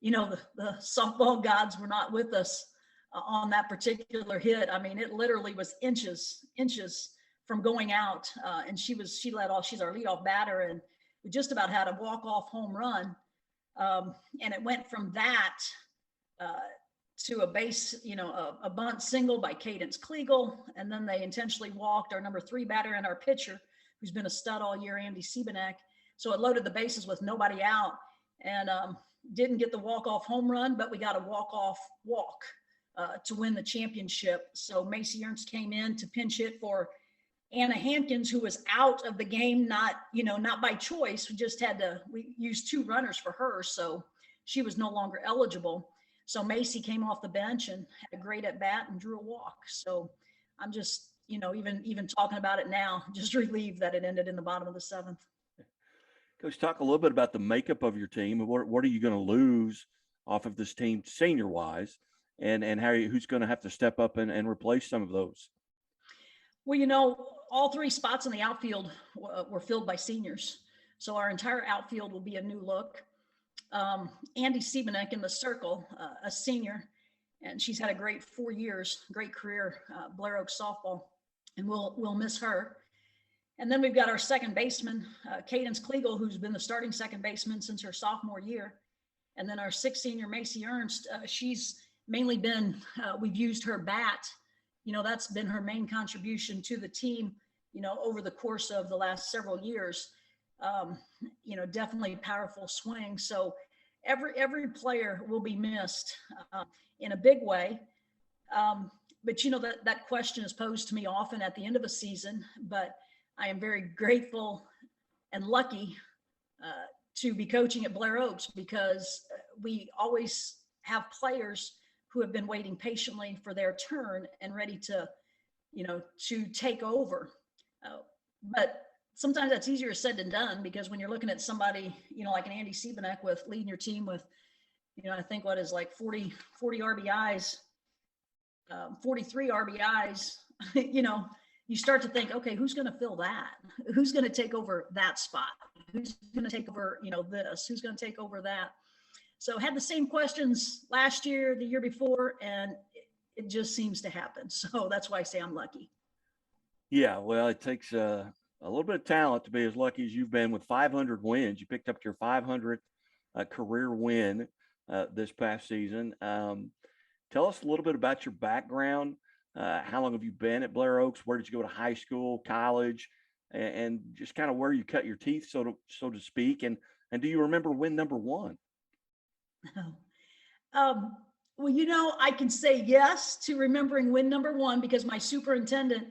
You know, the softball gods were not with us on that particular hit. I mean, it literally was inches from going out. And she led off. She's our leadoff batter, and we just about had a walk-off home run. And it went from that to a base, you know, a bunt single by Cadence Kliegel. And then they intentionally walked our number 3 batter and our pitcher, who's been a stud all year, Andy Siebenek. So it loaded the bases with nobody out, and didn't get the walk-off home run, but we got a walk-off walk to win the championship. So Macy Ernst came in to pinch hit for Anna Hampkins, who was out of the game, not by choice. We used 2 runners for her, so she was no longer eligible. So Macy came off the bench and had a great at bat and drew a walk. So I'm just, you know, even talking about it now, just relieved that it ended in the bottom of the 7th. Coach, talk a little bit about the makeup of your team. What are you going to lose off of this team senior wise, and who's going to have to step up and replace some of those? Well, you know, all 3 spots in the outfield were filled by seniors. So our entire outfield will be a new look. Andy Siebenek in the circle, a senior, and she's had a great 4 years, great career, Blair Oaks softball, and we'll miss her. And then we've got our second baseman, Cadence Kliegel, who's been the starting second baseman since her sophomore year. And then our 6th senior, Macy Ernst, she's mainly been, we've used her bat. You know, that's been her main contribution to the team, you know, over the course of the last several years. You know, definitely powerful swing. So every player will be missed in a big way. But, you know, that question is posed to me often at the end of a season, but I am very grateful and lucky to be coaching at Blair Oaks, because we always have players who have been waiting patiently for their turn and ready to, you know, to take over. But sometimes that's easier said than done, because when you're looking at somebody, you know, like an Andy Siebenek with leading your team with, you know, I think what is like 40 RBIs, 43 RBIs, you know, you start to think, okay, who's going to fill that? Who's going to take over that spot? Who's going to take over, you know, this? Who's going to take over that? So had the same questions last year, the year before, and it just seems to happen. So that's why I say I'm lucky. Yeah, well, it takes a little bit of talent to be as lucky as you've been with 500 wins. You picked up your 500th career win this past season. Tell us a little bit about your background. How long have you been at Blair Oaks? Where did you go to high school, college, and just kind of where you cut your teeth, so to speak? And do you remember win number 1? Well, you know, I can say yes to remembering win number 1, because my superintendent,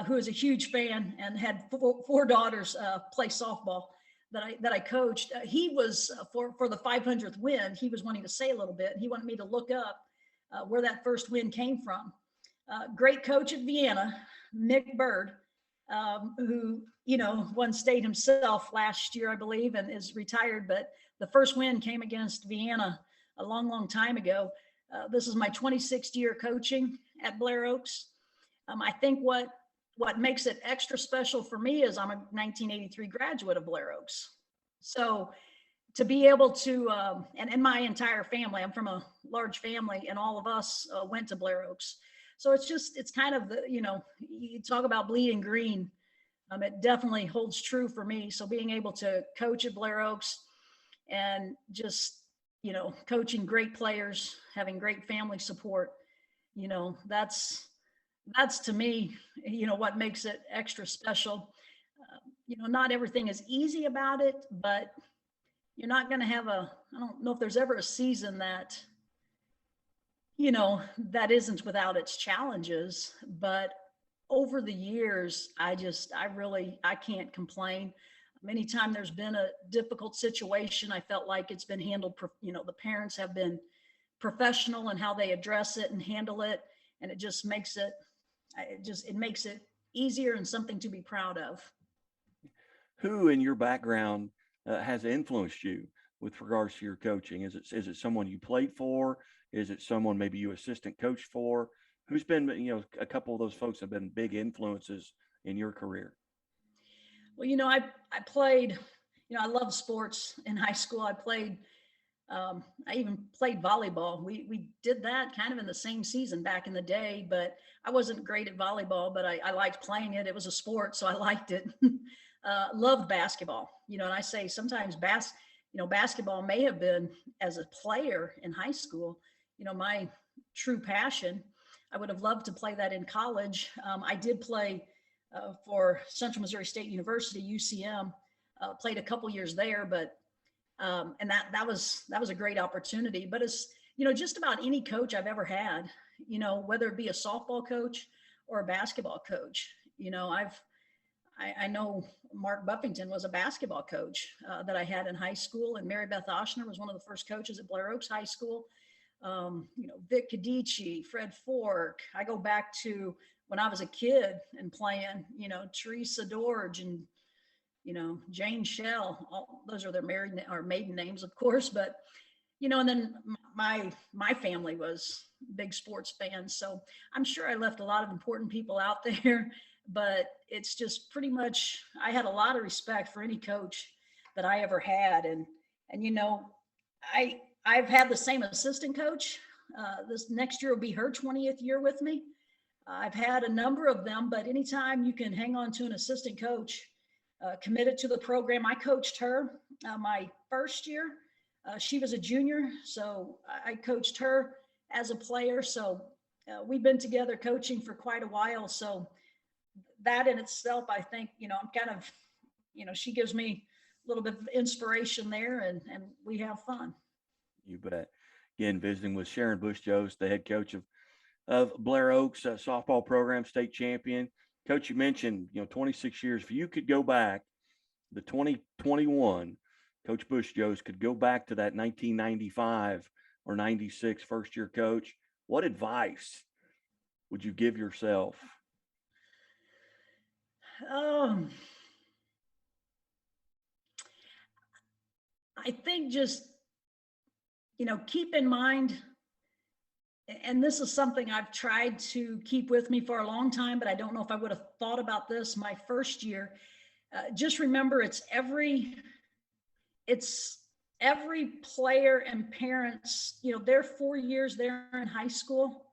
who is a huge fan and had 4 daughters play softball that I coached, he was for the 500th win. He was wanting to say a little bit. He wanted me to look up where that first win came from. Great coach at Vienna, Mick Bird, who, you know, won state himself last year, I believe, and is retired. But the first win came against Vienna a long, long time ago. This is my 26th year coaching at Blair Oaks. I think what makes it extra special for me is I'm a 1983 graduate of Blair Oaks. So to be able to, and my entire family, I'm from a large family, and all of us went to Blair Oaks. So it's kind of the, you talk about bleeding green. It definitely holds true for me. So being able to coach at Blair Oaks and just, coaching great players, having great family support, that's to me, what makes it extra special. Not everything is easy about it, but you're not going to have I don't know if there's ever a season that, that isn't without its challenges. But over the years, I can't complain. Anytime there's been a difficult situation, I felt like it's been handled, the parents have been professional in how they address it and handle it. And it just makes it easier and something to be proud of. Who in your background has influenced you with regards to your coaching? Is it someone you played for? Is it someone maybe you assistant coach for? Who's been, a couple of those folks have been big influences in your career? Well, I played, I love sports in high school. I even played volleyball. We did that kind of in the same season back in the day, but I wasn't great at volleyball, but I liked playing it. It was a sport, so I liked it. Loved basketball, and I say sometimes basketball may have been, as a player in high school, my true passion. I would have loved to play that in college. I did play for Central Missouri State University, UCM, played a couple years there, but and that was a great opportunity. But it's, just about any coach I've ever had, whether it be a softball coach or a basketball coach, I know Mark Buffington was a basketball coach that I had in high school, and Mary Beth Oshner was one of the first coaches at Blair Oaks High School. Vic Cadici, Fred Fork. I go back to when I was a kid and playing, Teresa Dorge and, Jane Shell. Those are their maiden names, of course. But, and then my family was big sports fans. So I'm sure I left a lot of important people out there. But it's just pretty much, I had a lot of respect for any coach that I ever had. And I've had the same assistant coach. This next year will be her 20th year with me. I've had a number of them, but anytime you can hang on to an assistant coach, committed to the program. I coached her my first year. She was a junior, so I coached her as a player. So we've been together coaching for quite a while. So that in itself, I think, I'm kind of, she gives me a little bit of inspiration there, and we have fun. You bet. Again, visiting with Sharon Bush-Jost, the head coach of Blair Oaks softball program, state champion. Coach, you mentioned, 26 years. If you could go back, the 2021, Coach Bush-Jost could go back to that 1995 or 96 first-year coach. What advice would you give yourself? I think just, keep in mind, and this is something I've tried to keep with me for a long time, but I don't know if I would have thought about this my first year. Just remember, it's every player and parents, their 4 years there in high school,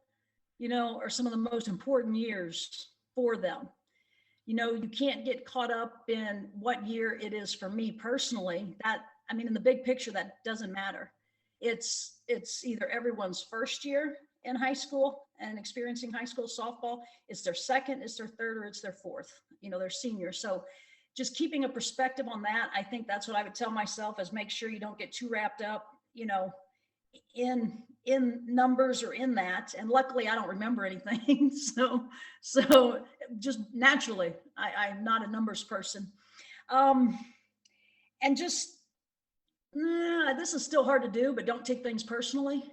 are some of the most important years for them. You can't get caught up in what year it is for me personally. In the big picture, that doesn't matter. It's either everyone's first year in high school and experiencing high school softball, it's their second, it's their third, or it's their fourth, their senior. So just keeping a perspective on that, I think that's what I would tell myself, is make sure you don't get too wrapped up, in numbers or in that. And luckily I don't remember anything. So just naturally, I'm not a numbers person. And just, this is still hard to do, but don't take things personally.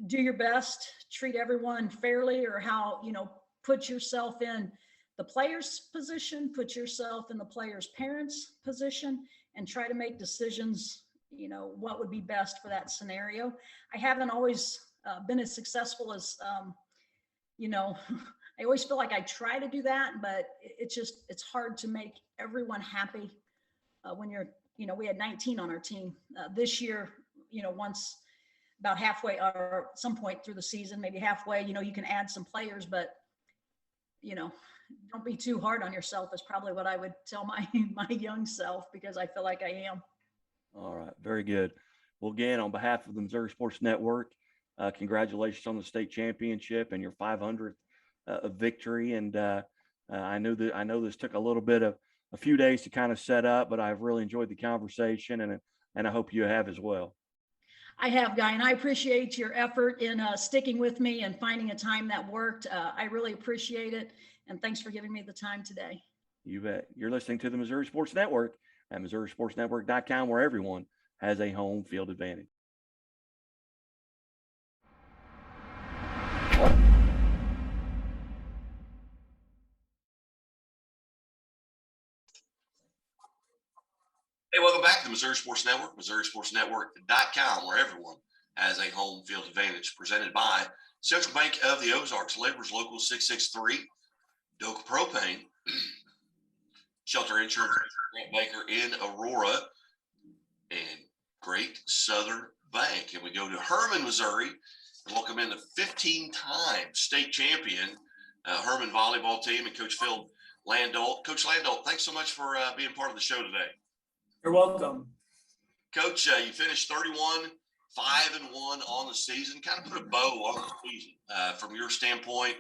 Do your best, treat everyone fairly, or how, put yourself in the player's position, put yourself in the player's parents' position, and try to make decisions what would be best for that scenario. I haven't always been as successful as, I always feel like I try to do that, but it's hard to make everyone happy when we had 19 on our team this year, once about halfway or some point through the season, maybe halfway, you can add some players, but don't be too hard on yourself is probably what I would tell my young self, because I feel like I am. All right. Very good. Well, again, on behalf of the Missouri Sports Network, congratulations on the state championship and your 500th victory. And I know this took a few days to kind of set up, but I've really enjoyed the conversation, and I hope you have as well. I have, Guy, and I appreciate your effort in sticking with me and finding a time that worked. I really appreciate it, and thanks for giving me the time today. You bet. You're listening to the Missouri Sports Network at MissouriSportsNetwork.com, where everyone has a home field advantage. Hey, welcome back to the Missouri Sports Network, MissouriSportsNetwork.com, where everyone has a home field advantage, presented by Central Bank of the Ozarks, Laborers Local 663, Doak Propane, Shelter Insurance, Grant Baker in Aurora, and Great Southern Bank. And we go to Herman, Missouri, and welcome in the 15-time state champion Herman volleyball team and Coach Phil Landolt. Coach Landolt, thanks so much for being part of the show today. You're welcome. Coach, you finished 31-5-1 on the season. Kind of put a bow on the season. From your standpoint,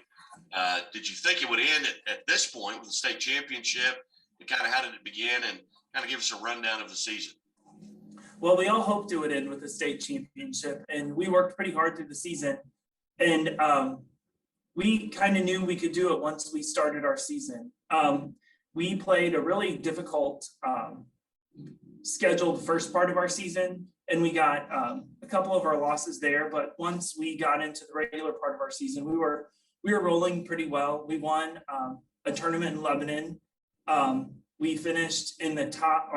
did you think it would end at this point with the state championship? And kind of how did it begin? And kind of give us a rundown of the season. Well, we all hoped it would end with the state championship, and we worked pretty hard through the season. And we kind of knew we could do it once we started our season. We played a really difficult scheduled first part of our season, and we got a couple of our losses there. But once we got into the regular part of our season, we were rolling pretty well. We won a tournament in Lebanon. We finished in the top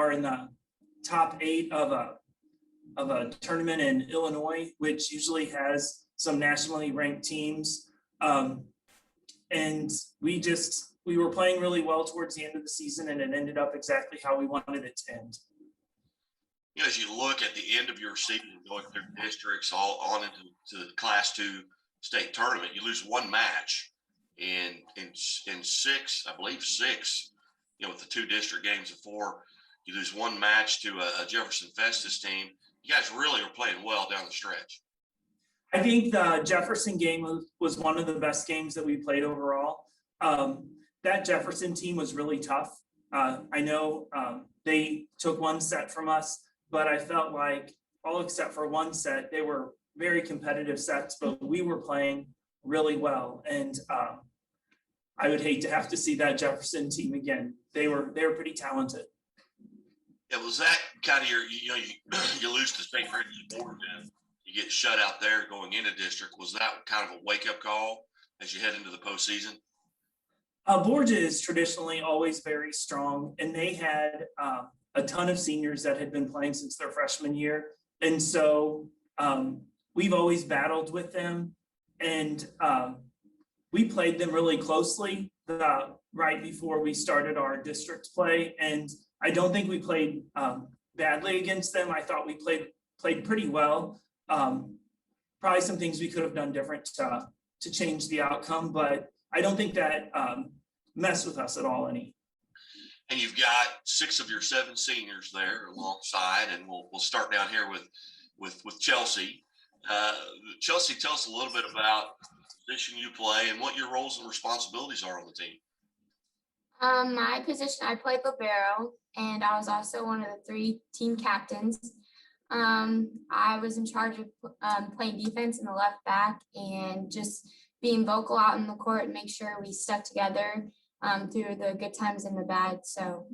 8 of a tournament in Illinois, which usually has some nationally ranked teams. And we were playing really well towards the end of the season, and it ended up exactly how we wanted it to end. As you look at the end of your season, going through districts all on into the Class 2 state tournament, you lose one match in 6, I believe 6, with the 2 district games of 4, you lose one match to a Jefferson Festus team. You guys really are playing well down the stretch. I think the Jefferson game was one of the best games that we played overall. That Jefferson team was really tough. I know they took one set from us, but I felt like all except for one set, they were very competitive sets, but we were playing really well. And I would hate to have to see that Jefferson team again. They were pretty talented. Yeah, was that kind of you lose to St. Francis Board, you get shut out there going into district. Was that kind of a wake-up call as you head into the postseason? Borgia is traditionally always very strong, and they had a ton of seniors that had been playing since their freshman year. And so we've always battled with them, and we played them really closely right before we started our district play. And I don't think we played badly against them. I thought we played pretty well. Probably some things we could have done different to change the outcome, but I don't think that messed with us at all any. And you've got 6 of your 7 seniors there alongside, and we'll start down here with Chelsea. Chelsea, tell us a little bit about the position you play and what your roles and responsibilities are on the team. My position, I played libero, and I was also one of the 3 team captains. I was in charge of playing defense in the left back and just being vocal out in the court and make sure we stuck together through the good times and the bad. So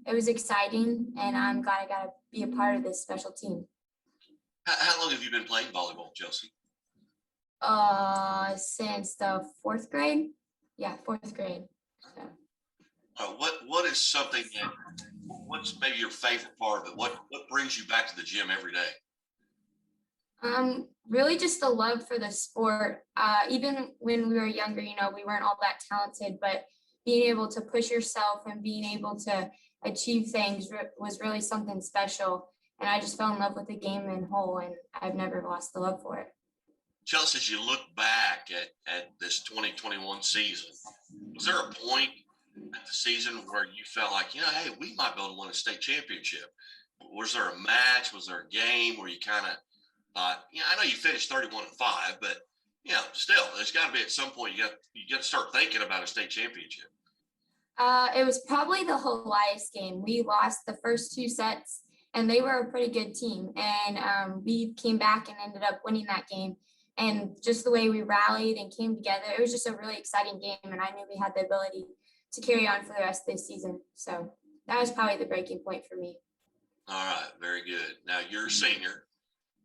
it was exciting, and I'm glad I got to be a part of this special team. How long have you been playing volleyball, Chelsea? Since the 4th grade. Yeah, 4th grade. So. What is something that, what's maybe your favorite part of it? What brings you back to the gym every day? Really just the love for the sport. Even when we were younger, we weren't all that talented, but being able to push yourself and being able to achieve things was really something special. And I just fell in love with the game in whole, and I've never lost the love for it. Chelsea, as you look back at this 2021 season, was there a point at the season where you felt like, hey, we might be able to win a state championship? Was there a match? Was there a game where you kind of thought, I know you finished 31-5, but still, there's got to be at some point you got to start thinking about a state championship. It was probably the Helias game. We lost the first 2 sets, and they were a pretty good team. And we came back and ended up winning that game. And just the way we rallied and came together, it was just a really exciting game. And I knew we had the ability to carry on for the rest of the season. So that was probably the breaking point for me. All right, very good. Now you're a senior.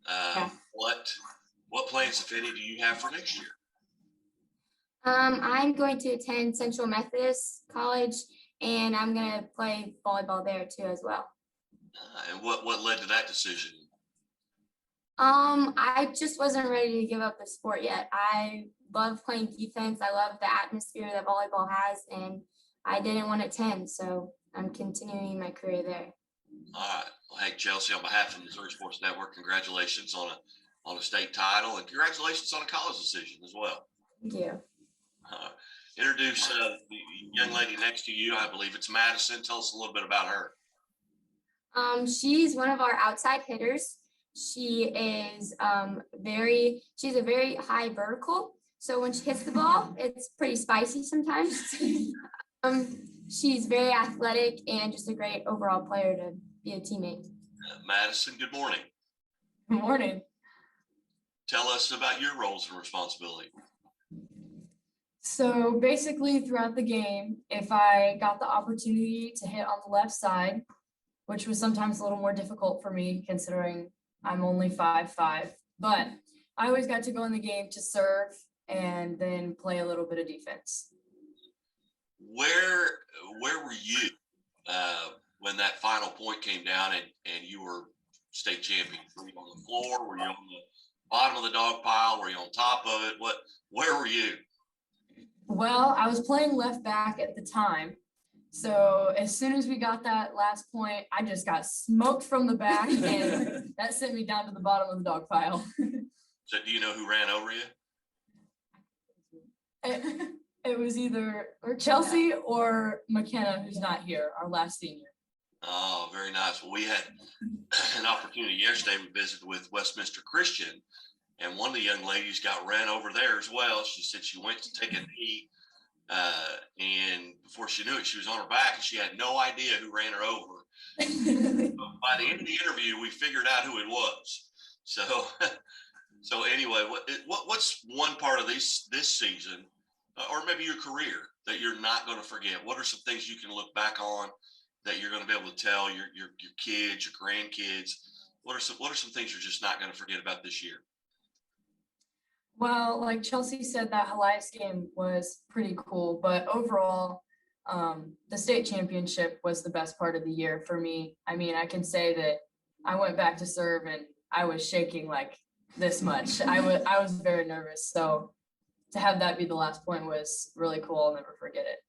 Yeah. What plans, if any, do you have for next year? I'm going to attend Central Methodist College, and I'm going to play volleyball there too as well. And what led to that decision? I just wasn't ready to give up the sport yet. I love playing defense. I love the atmosphere that volleyball has, and I didn't want to attend, so I'm continuing my career there. All right. Well, hey, Chelsea, on behalf of the Missouri Sports Network, congratulations on a state title, and congratulations on a college decision as well. Thank you. Introduce the young lady next to you. I believe it's Madison. Tell us a little bit about her. She's one of our outside hitters. She is she's a very high vertical. So when she hits the ball, it's pretty spicy sometimes. She's very athletic and just a great overall player to be a teammate. Madison, good morning. Good morning. Tell us about your roles and responsibility. So basically throughout the game, if I got the opportunity to hit on the left side, which was sometimes a little more difficult for me considering I'm only 5'5", but I always got to go in the game to serve and then play a little bit of defense. Where were you when that final point came down and you were state champion? Were you on the floor? Were you on the bottom of the dog pile? Were you on top of it? Where were you? Well, I was playing left back at the time. So as soon as we got that last point, I just got smoked from the back, and that sent me down to the bottom of the dog pile. So do you know who ran over you? It was either Chelsea or McKenna, who's not here, our last senior. Oh, very nice. Well, we had an opportunity yesterday. We visited with Westminster Christian, and one of the young ladies got ran over there as well. She said she went to take a knee, and before she knew it, she was on her back, and she had no idea who ran her over. By the end of the interview, we figured out who it was. So anyway, what's one part of this season, or maybe your career, that you're not going to forget? What are some things you can look back on that you're going to be able to tell your kids, your grandkids? What are some things you're just not going to forget about this year? Well, like Chelsea said, that Helias game was pretty cool, but overall, the state championship was the best part of the year for me. I mean, I can say that I went back to serve and I was shaking like this much. I was very nervous. So to have that be the last point was really cool. I'll never forget it.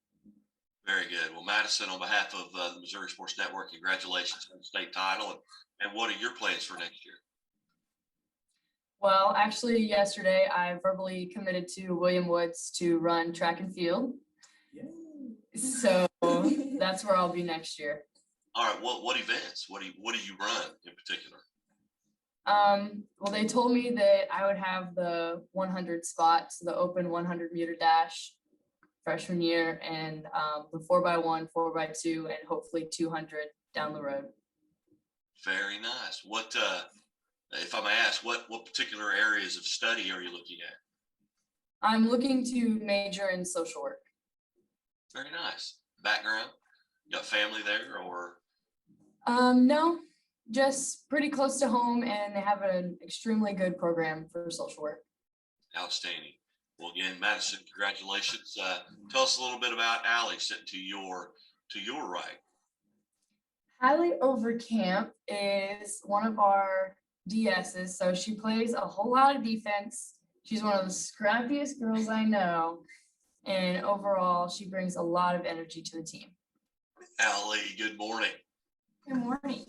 Very good. Well, Madison, on behalf of the Missouri Sports Network, congratulations on the state title. And what are your plans for next year? Well, actually, yesterday I verbally committed to William Woods to run track and field. Yay. So that's where I'll be next year. All right. What events? What do you run in particular? Well, they told me that I would have the 100 spots, the open 100 meter dash freshman year, and the 4x1, 4x2, and hopefully 200 down the road. Very nice. What, if I may ask, what particular areas of study are you looking at? I'm looking to major in social work. Very nice. Background? You got family there, or? No, just pretty close to home, and they have an extremely good program for social work. Outstanding. Well, again, Madison, congratulations. Tell us a little bit about Allie, sitting to your to your right? Hallie Overcamp is one of our DSs, so she plays a whole lot of defense. She's one of the scrappiest girls I know, and overall, she brings a lot of energy to the team. Allie, good morning. Good morning.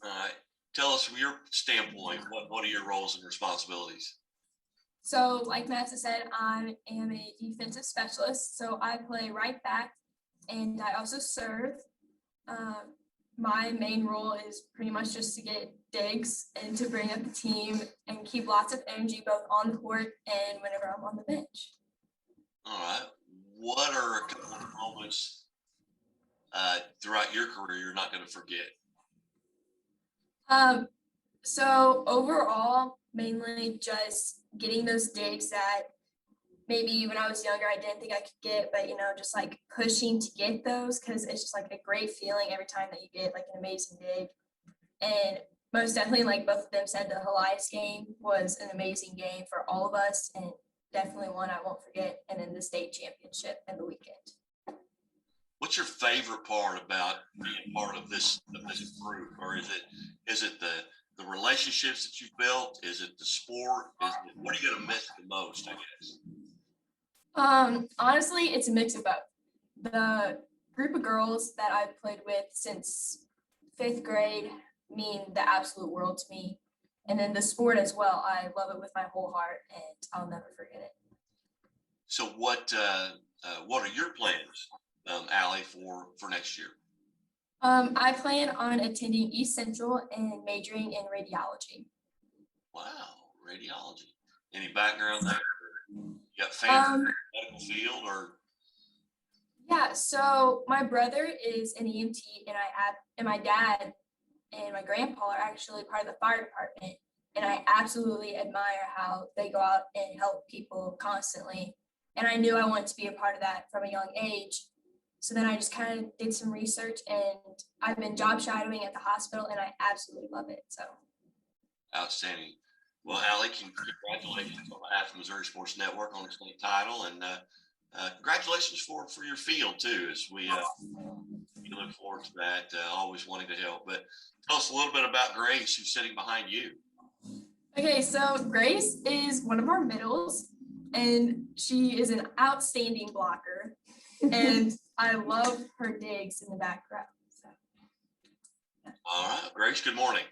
All right. Tell us from your standpoint, what are your roles and responsibilities? So like Matt said, I am a defensive specialist. So I play right back and I also serve. My main role is pretty much just to get digs and to bring up the team and keep lots of energy both on the court and whenever I'm on the bench. All right. What are a couple of moments throughout your career you're not going to forget? So overall, mainly just getting those digs that maybe when I was younger, I didn't think I could get, but just like pushing to get those, because it's just like a great feeling every time that you get like an amazing dig. And most definitely, like both of them said, the Elias game was an amazing game for all of us, and definitely one I won't forget. And then the state championship and the weekend. What's your favorite part about being part of this group, or is it the relationships that you've built? Is it the sport? What are you going to miss the most, I guess? Honestly, it's a mix of both. The group of girls that I've played with since 5th grade mean the absolute world to me. And then the sport as well. I love it with my whole heart and I'll never forget it. So what are your plans, Allie, for next year? I plan on attending East Central and majoring in radiology. Wow, radiology. Any background there? You got family in the medical field, or? Yeah, so my brother is an EMT, and my dad and my grandpa are actually part of the fire department, and I absolutely admire how they go out and help people constantly. And I knew I wanted to be a part of that from a young age. So then I just kind of did some research, and I've been job shadowing at the hospital, and I absolutely love it. So Outstanding. Well, Allie, congratulations on behalf of Missouri Sports Network on the state title, and congratulations for your field too, as we look forward to that. Always wanting to help. But tell us a little bit about Grace, who's sitting behind you. Okay, so Grace is one of our middles, and she is an outstanding blocker, and I love her digs in the back row. So. Yeah. All right, Grace, good morning.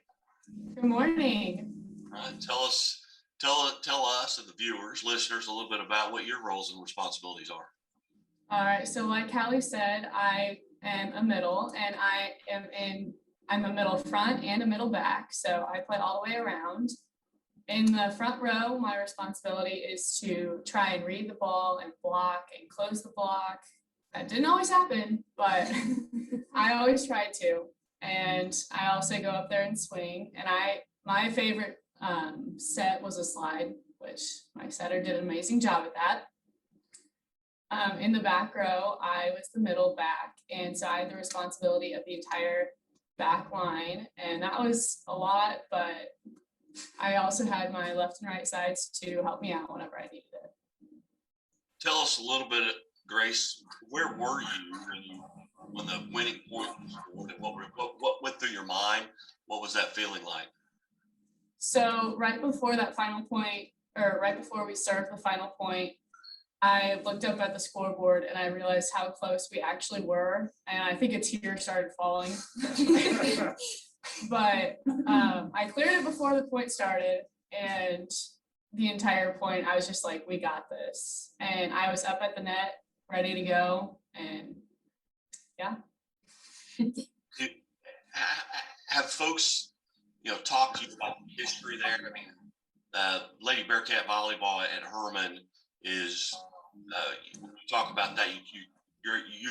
Good morning. All right, tell us and the viewers, listeners, a little bit about what your roles and responsibilities are. All right, so like Hallie said, I am a middle, and I'm a middle front and a middle back, so I play all the way around. In the front row, my responsibility is to try and read the ball and block and close the block. That didn't always happen, but I always try to. And I also go up there and swing. And my favorite set was a slide, which my setter did an amazing job at that. In the back row, I was the middle back, and so I had the responsibility of the entire back line, and that was a lot, but I also had my left and right sides to help me out whenever I needed it. Tell us a little bit, Grace, where were you when the winning point was scored? What went through your mind? What was that feeling like? So right before that final point, or right before we served the final point, I looked up at the scoreboard and I realized how close we actually were, and I think a tear started falling. But I cleared it before the point started, and the entire point I was just like, we got this. And I was up at the net, ready to go, and yeah. Have folks, talked to you about the history there? I mean, Lady Bearcat volleyball at Herman is, when you talk about that, you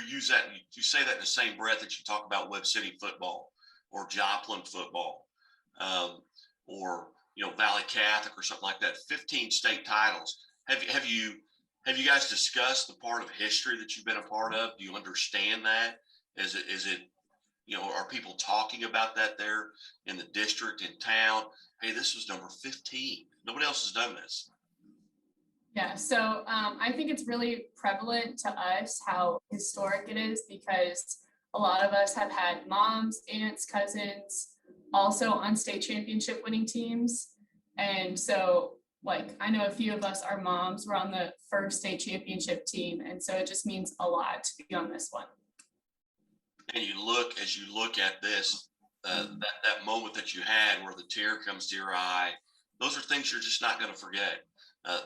use that, you say that in the same breath that you talk about Webb City football or Joplin football, or Valley Catholic or something like that. 15 state titles. Have you guys discussed the part of history that you've been a part of? Do you understand that? Is it are people talking about that there in the district, in town? Hey, this was number 15. Nobody else has done this. Yeah, so I think it's really prevalent to us how historic it is, because a lot of us have had moms, aunts, cousins, also on state championship winning teams. And so like, I know a few of us, our moms were on the first state championship team. And so it just means a lot to be on this one. And as you look at this, that moment that you had where the tear comes to your eye, those are things you're just not going to forget.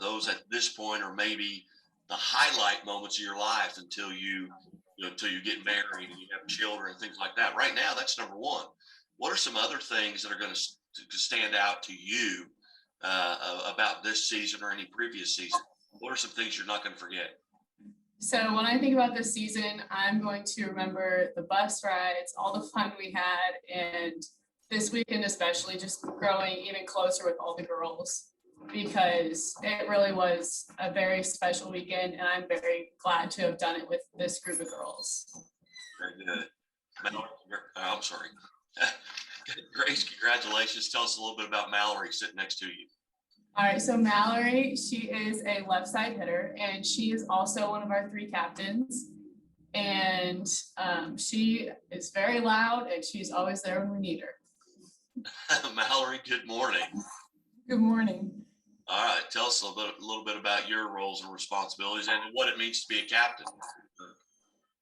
Those at this point are maybe the highlight moments of your life until you get married and you have children and things like that. Right now, that's number one. What are some other things that are going to stand out to you about this season or any previous season? What are some things you're not going to forget? So when I think about this season, I'm going to remember the bus rides, all the fun we had, and this weekend especially just growing even closer with all the girls, because it really was a very special weekend, and I'm very glad to have done it with this group of girls. Very good. I'm sorry. Grace, congratulations. Tell us a little bit about Mallory sitting next to you. All right, so Mallory, she is a left side hitter, and she is also one of our 3 captains. And she is very loud, and she's always there when we need her. Mallory, good morning. Good morning. All right, tell us a little bit about your roles and responsibilities and what it means to be a captain.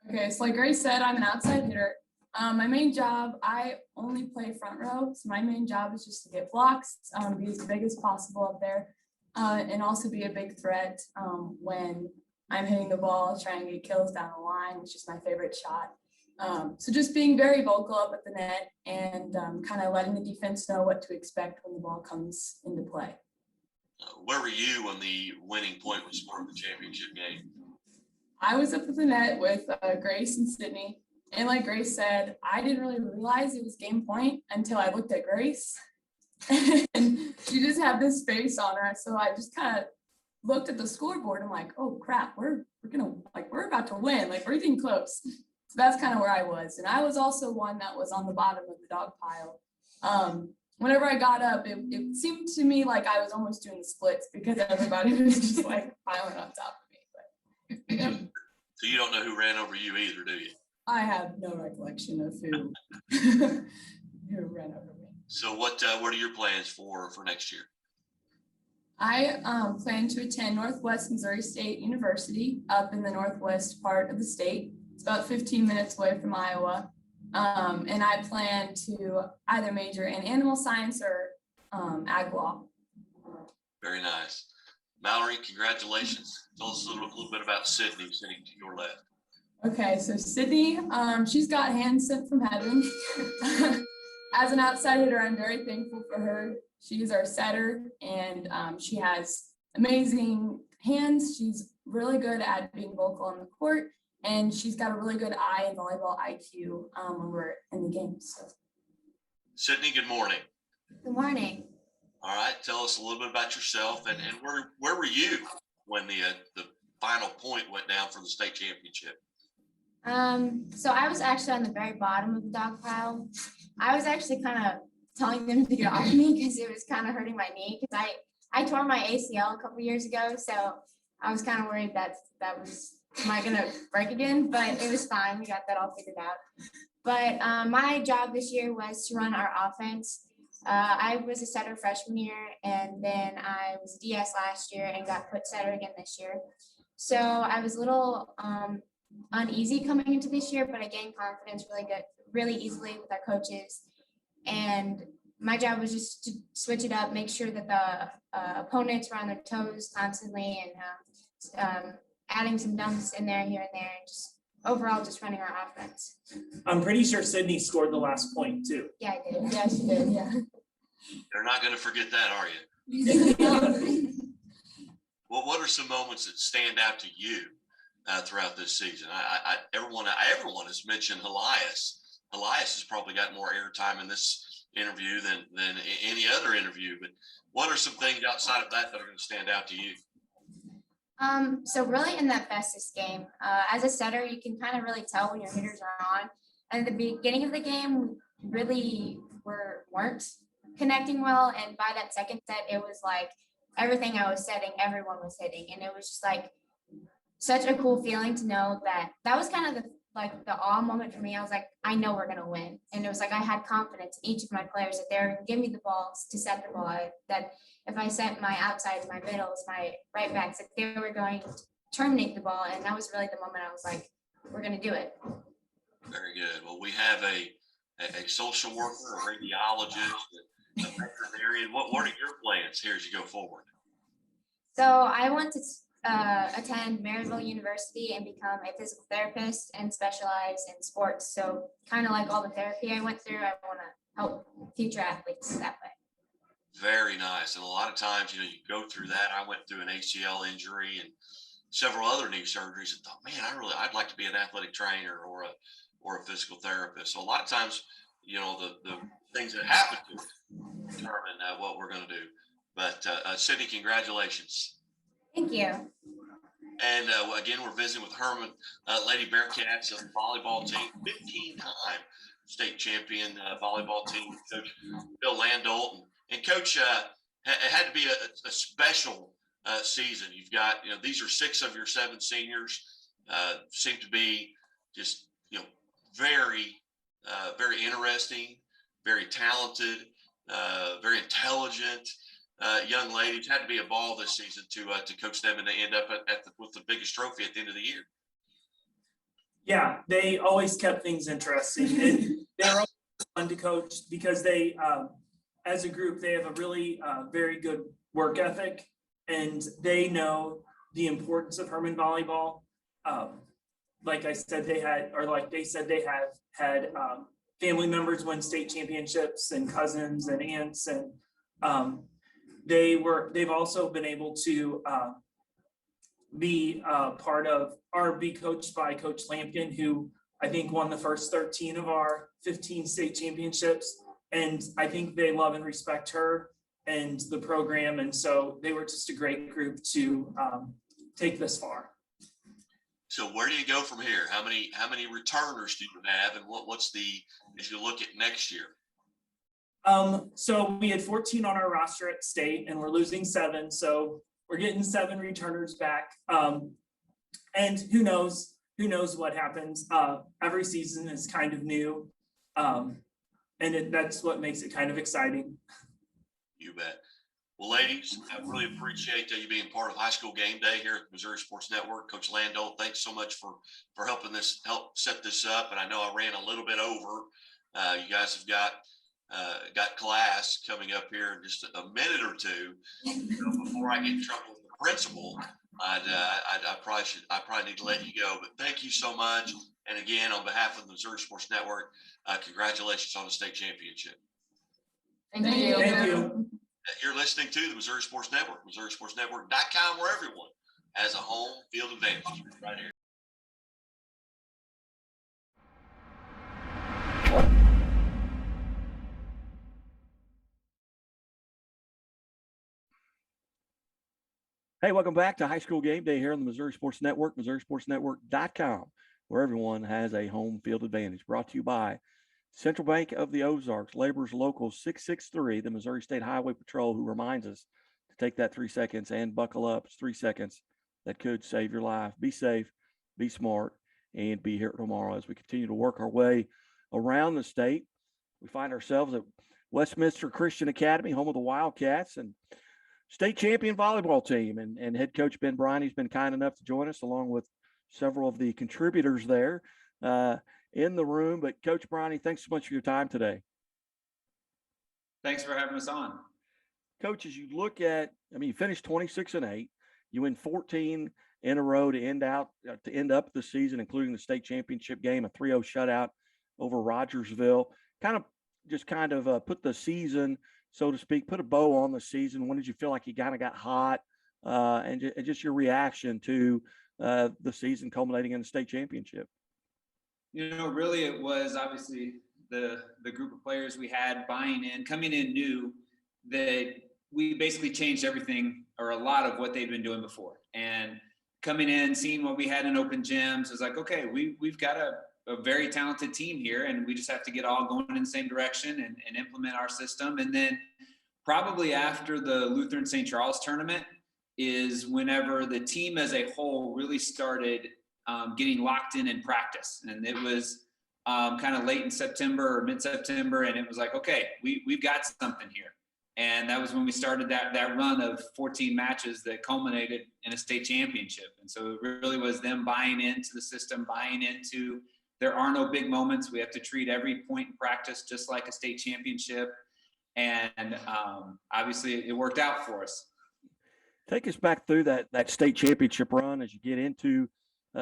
Okay, so like Grace said, I'm an outside hitter. My main job, I only play front row, so my main job is just to get blocks, be as big as possible up there, and also be a big threat when I'm hitting the ball, trying to get kills down the line, which is my favorite shot. So just being very vocal up at the net and kind of letting the defense know what to expect when the ball comes into play. Where were you when the winning point was scored in the championship game? I was up at the net with Grace and Sydney. And like Grace said, I didn't really realize it was game point until I looked at Grace. And she just had this face on her. So I just kind of looked at the scoreboard. I'm like, oh crap, we're about to win. Like, we're getting close. So that's kind of where I was. And I was also one that was on the bottom of the dog pile. Whenever I got up, it seemed to me like I was almost doing splits because everybody was just like piling on top of me. But yeah. So you don't know who ran over you either, do you? I have no recollection of who ran over me. So what are your plans for next year? I plan to attend Northwest Missouri State University up in the northwest part of the state. It's about 15 minutes away from Iowa. And I plan to either major in animal science or ag law. Very nice. Mallory, congratulations. Tell us a little bit about Sydney sitting to your left. Okay, so Sydney, she's got hands sent from heaven. As an outside hitter, I'm very thankful for her. She's our setter, and she has amazing hands. She's really good at being vocal on the court, and she's got a really good eye and volleyball IQ when we're in the games. So. Sydney, good morning. Good morning. All right, tell us a little bit about yourself and where were you when the final point went down for the state championship? So I was actually on the very bottom of the dog pile. I was actually kind of telling them to get off me because it was kind of hurting my knee because I tore my ACL a couple years ago, so I was kind of worried that was, am I gonna break again? But it was fine. We got that all figured out. But my job this year was to run our offense. I was a setter freshman year, and then I was DS last year and got put setter again this year. So I was a little uneasy coming into this year, but I gained confidence really easily with our coaches. And my job was just to switch it up, make sure that the opponents were on their toes constantly, and adding some dumps in there, here and there, and just overall just running our offense. I'm pretty sure Sydney scored the last point too. Yeah, I did. Yeah, she did. Yeah. They're not going to forget that, are you? Well, what are some moments that stand out to you throughout this season? Everyone has mentioned Elias. Elias has probably got more airtime in this interview than any other interview. But what are some things outside of that are going to stand out to you? So really in that Festus game, as a setter, you can kind of really tell when your hitters are on. And at the beginning of the game, really weren't connecting well. And by that second set, it was like everything I was setting, everyone was hitting. And it was just like such a cool feeling to know that was kind of like the awe moment for me. I was like, I know we're gonna win. And it was like I had confidence in each of my players that they're gonna give me the balls to set the ball. That if I set my outsides, my middles, my right backs, that they were going to terminate the ball. And that was really the moment I was like, we're gonna do it. Very good. Well, we have a social worker, a radiologist, a veterinarian. What are your plans here as you go forward? So I want to attend Maryville University and become a physical therapist and specialize in sports. So kind of like all the therapy I went through, I want to help future athletes that way. Very nice. And a lot of times, you go through that. I went through an ACL injury and several other knee surgeries and thought, man, I'd like to be an athletic trainer or a physical therapist. So a lot of times, the things that happen to us determine what we're going to do. But Sydney, congratulations. Thank you. And again, we're visiting with Herman Lady Bearcats, the volleyball team, 15-time state champion volleyball team. Coach Bill Landolt. And Coach, it had to be a special season. You've got, these are 6 of your 7 seniors. Seem to be just, very, very interesting, very talented, very intelligent. Young ladies. Had to be a ball this season to coach them and to end up with the biggest trophy at the end of the year. Yeah, they always kept things interesting. And they're always fun to coach because they, as a group, they have a really very good work ethic, and they know the importance of Herman volleyball. Like I said, they said they have had family members win state championships and cousins and aunts, and they've also been able to be part of or be coached by Coach Lampkin, who I think won the first 13 of our 15 state championships. And I think they love and respect her and the program. And so they were just a great group to take this far. So where do you go from here? How many returners do you have, and what's if you look at next year? So we had 14 on our roster at state, and we're losing 7. So we're getting 7 returners back. And who knows what happens. Every season is kind of new. And that's what makes it kind of exciting. You bet. Well, ladies, I really appreciate you being part of High School Game Day here at the Missouri Sports Network. Coach Landolt, thanks so much for help set this up. And I know I ran a little bit over. You guys have got class coming up here in just a minute or two. Before I get in trouble with the principal, I probably need to let you go. But thank you so much. And again, on behalf of the Missouri Sports Network, congratulations on the state championship. Thank you. Thank you. You're listening to the Missouri Sports Network, MissouriSportsNetwork.com, where everyone has a home field advantage right here. Hey, welcome back to High School Game Day here on the Missouri Sports Network, MissouriSportsNetwork.com, where everyone has a home field advantage. Brought to you by Central Bank of the Ozarks, Laborers Local 663, the Missouri State Highway Patrol, who reminds us to take that 3 seconds and buckle up. It's 3 seconds that could save your life. Be safe, be smart, and be here tomorrow as we continue to work our way around the state. We find ourselves at Westminster Christian Academy, home of the Wildcats, and state champion volleyball team. And head coach Ben Briney's been kind enough to join us, along with several of the contributors there in the room. But Coach Briney, thanks so much for your time today. Thanks for having us on. Coach, as you look at, you finished 26-8, you win 14 in a row to end up the season, including the state championship game, a 3-0 shutout over Rogersville. Kind of put the season, so to speak, put a bow on the season. When did you feel like you kind of got hot, and just your reaction to the season culminating in the state championship? Really it was obviously the group of players we had coming in new that we basically changed everything or a lot of what they'd been doing before. And coming in, seeing what we had in open gyms, was like, okay, we've got a very talented team here, and we just have to get all going in the same direction and implement our system. And then probably after the Lutheran St. Charles tournament is whenever the team as a whole really started getting locked in practice. And it was kind of late in September or mid-September, and it was like, okay, we've got something here. And that was when we started that run of 14 matches that culminated in a state championship. And so it really was them buying into the system, buying into there are no big moments. We have to treat every point in practice just like a state championship. And obviously it worked out for us. Take us back through that state championship run as you get into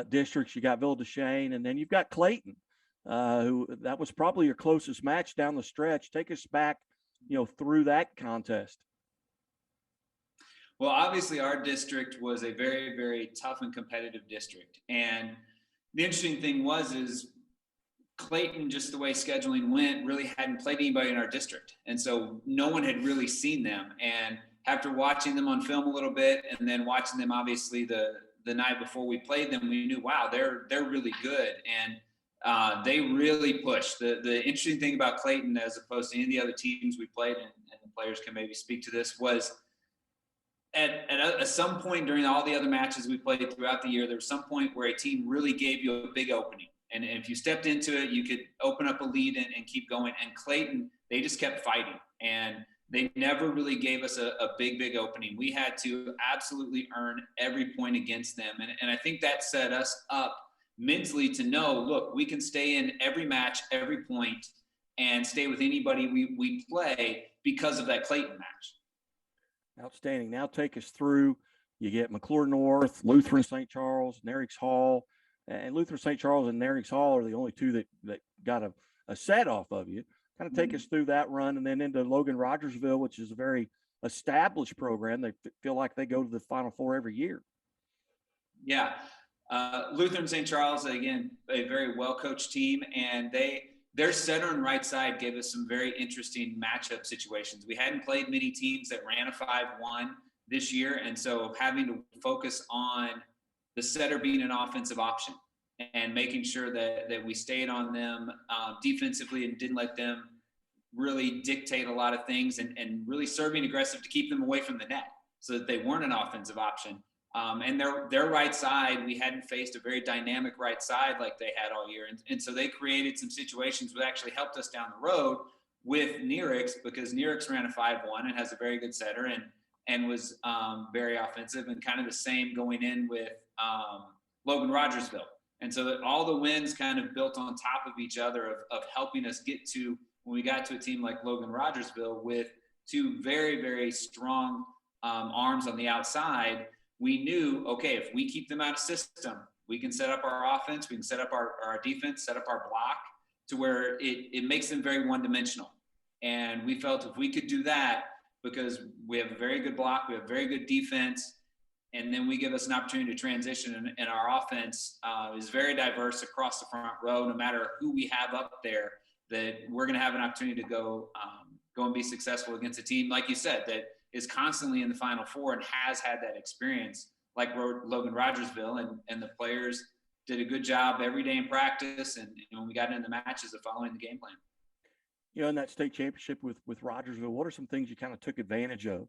districts. You got Ville Duchesne, and then you've got Clayton, who that was probably your closest match down the stretch. Take us back, through that contest. Well, obviously our district was a very, very tough and competitive district. And the interesting thing is Clayton, just the way scheduling went, really hadn't played anybody in our district. And so no one had really seen them. And after watching them on film a little bit and then watching them obviously the night before we played them, we knew, wow, they're really good. And they really pushed. The interesting thing about Clayton, as opposed to any of the other teams we played, and the players can maybe speak to this, was at some point during all the other matches we played throughout the year, there was some point where a team really gave you a big opening. And if you stepped into it, you could open up a lead and keep going. And Clayton, they just kept fighting. And they never really gave us a big opening. We had to absolutely earn every point against them. And I think that set us up mentally to know, look, we can stay in every match, every point, and stay with anybody we play because of that Clayton match. Outstanding. Now take us through. You get McClure North, Lutheran St. Charles, Nerix Hall. And Lutheran St. Charles and Nerix Hall are the only two that got a set off of you. Kind of take us through that run and then into Logan Rogersville, which is a very established program. They feel like they go to the Final Four every year. Yeah. Lutheran St. Charles, again, a very well-coached team, and their center and right side gave us some very interesting matchup situations. We hadn't played many teams that ran a 5-1 this year, and so having to focus on the setter being an offensive option and making sure that we stayed on them defensively and didn't let them really dictate a lot of things and really serving aggressive to keep them away from the net so that they weren't an offensive option. And their right side, we hadn't faced a very dynamic right side like they had all year. And so they created some situations that actually helped us down the road with Nerix, because Nerix ran a 5-1 and has a very good setter and was very offensive, and kind of the same going in with Logan Rogersville. And so that all the wins kind of built on top of each other of helping us get to, when we got to a team like Logan Rogersville with two very, very strong arms on the outside, we knew, okay, if we keep them out of system, we can set up our offense, we can set up our defense, set up our block to where it makes them very one-dimensional. And we felt if we could do that, because we have a very good block, we have very good defense, and then we give us an opportunity to transition, and our offense is very diverse across the front row, no matter who we have up there, that we're going to have an opportunity to go and be successful against a team, like you said, that is constantly in the Final Four and has had that experience like Logan Rogersville, and the players did a good job every day in practice. And when we got into the matches of following the game plan. In that state championship with Rogersville, what are some things you kind of took advantage of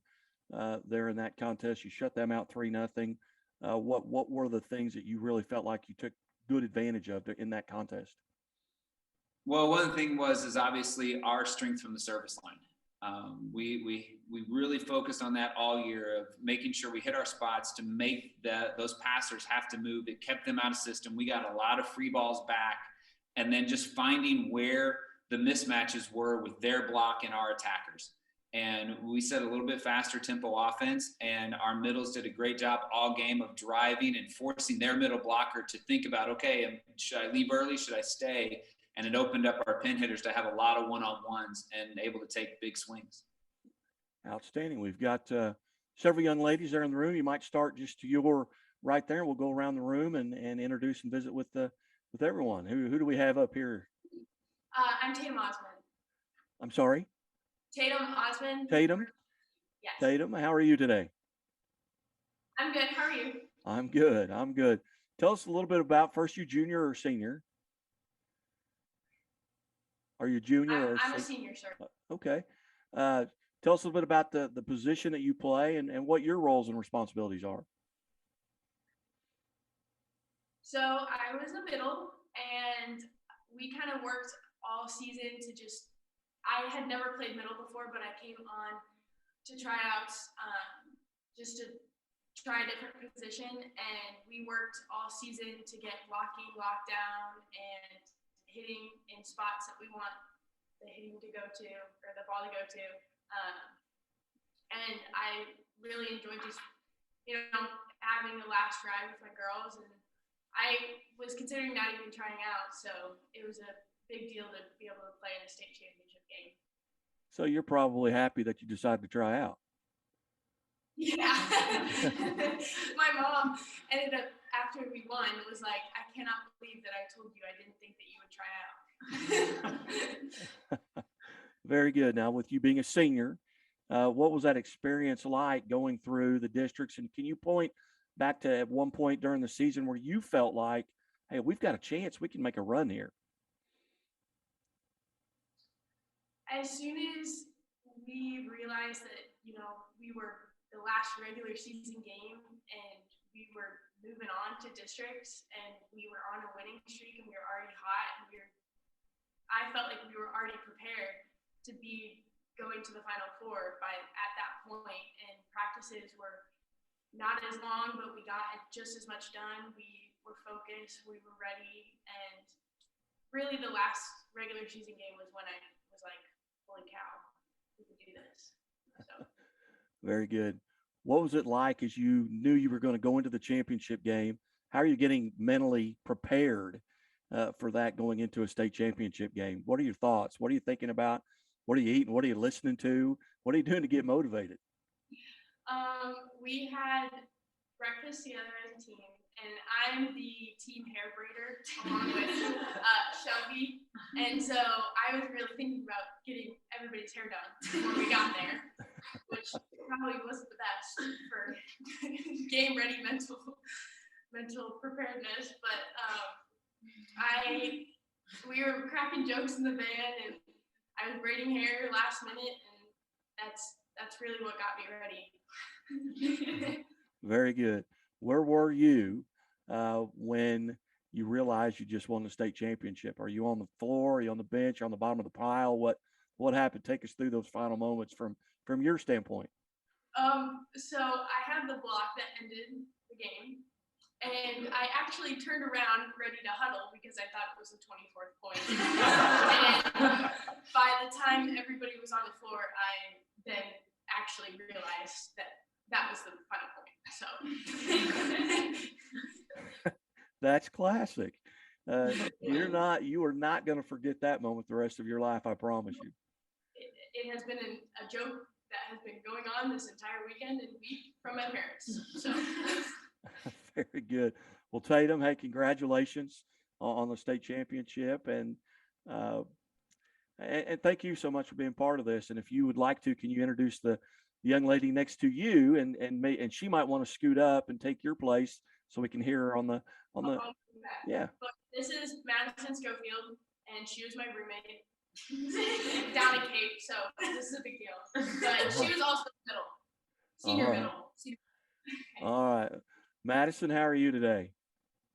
there in that contest? You shut them out 3-0. What were the things that you really felt like you took good advantage of in that contest? Well, one of the things is obviously our strength from the service line. We really focused on that all year, of making sure we hit our spots to make those passers have to move. It kept them out of system. We got a lot of free balls back, and then just finding where the mismatches were with their block and our attackers. And we set a little bit faster tempo offense, and our middles did a great job all game of driving and forcing their middle blocker to think about, okay, should I leave early? Should I stay? And it opened up our pin hitters to have a lot of one-on-ones and able to take big swings. Outstanding. We've got several young ladies there in the room. You might start just to your right there. We'll go around the room and introduce and visit with everyone. Who do we have up here? I'm Tatum Osmond. I'm sorry? Tatum Osmond. Tatum? Yes. Tatum, how are you today? I'm good. How are you? I'm good. I'm good. Tell us a little bit about, first, you junior or senior? Are you junior? I'm a senior, sir. Okay. Tell us a little bit about the position that you play and what your roles and responsibilities are. So I was a middle, and we kind of worked all season to just. I had never played middle before, but I came on to tryouts just to try a different position, and we worked all season to get blocking, lockdown, and hitting in spots that we want the hitting to go to or the ball to go to. And I really enjoyed just, having the last drive with my girls, and I was considering not even trying out, so it was a big deal to be able to play in a state championship game. So you're probably happy that you decided to try out. Yeah. My mom ended up, after we won, was like, I cannot believe that I told you I didn't think that you would try out. Very good. Now, with you being a senior, what was that experience like going through the districts? And can you point back to at one point during the season where you felt like, hey, we've got a chance, we can make a run here? As soon as we realized that, we were the last regular season game and we were moving on to districts and we were on a winning streak and we were already hot and I felt like we were already prepared to be going to the Final Four at that point, and practices were not as long, but we got just as much done. We were focused, we were ready, and really the last regular season game was when I was like, holy cow, we can do this. So. Very good. What was it like as you knew you were going to go into the championship game? How are you getting mentally prepared for that going into a state championship game? What are your thoughts? What are you thinking about? What are you eating? What are you listening to? What are you doing to get motivated? We had breakfast together as a team, and I'm the team hair braider along with Shelby. And so I was really thinking about getting everybody's hair done before we got there, which probably wasn't the best for game ready mental preparedness. But we were cracking jokes in the van, and I was braiding hair last minute, and that's really what got me ready. Very good. Where were you when you realized you just won the state championship? Are you on the floor? Are you on the bench? Are you on the bottom of the pile? What happened? Take us through those final moments from your standpoint. So I had the block that ended the game, and I actually turned around ready to huddle because I thought it was the 24th point. And by the time everybody was on the floor, I then actually realized that was the final point. So That's classic. You are not going to forget that moment the rest of your life. I promise you. It has been a joke that has been going on this entire weekend and week from my parents. So. Very good. Well, Tatum, hey, congratulations on the state championship, and thank you so much for being part of this. And if you would like to, can you introduce the young lady next to you, and she might want to scoot up and take your place so we can hear her on the. Yeah. But this is Madison Schofield, and she was my roommate down in Cape, so this is a big deal. But she was also senior middle. All right. Madison, how are you today?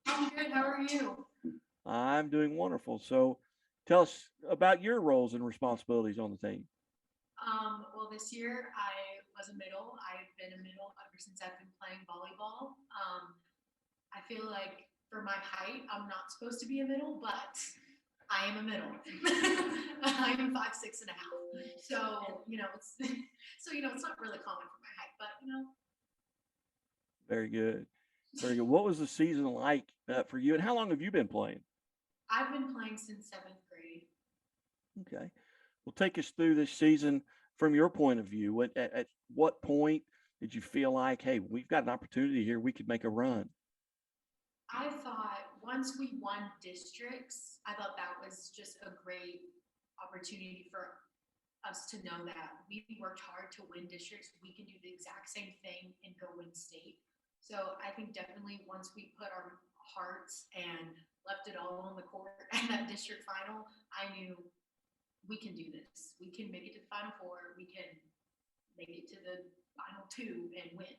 I'm good. How are you? I'm doing wonderful. So tell us about your roles and responsibilities on the team. Well, this year I was a middle. I've been a middle ever since I've been playing volleyball. I feel like for my height, I'm not supposed to be a middle, but I am a middle. I'm 5'6.5". So, it's not really common for my height, but Very good. Very good. What was the season like for you, and how long have you been playing? I've been playing since 7th grade. Okay. Well, take us through this season from your point of view. At what point did you feel like, hey, we've got an opportunity here, we could make a run? I thought once we won districts, I thought that was just a great opportunity for us to know that we worked hard to win districts. We can do the exact same thing and go win state. So I think definitely once we put our hearts and left it all on the court at that district final, I knew we can do this. We can make it to the Final Four. We can make it to the Final Two and win.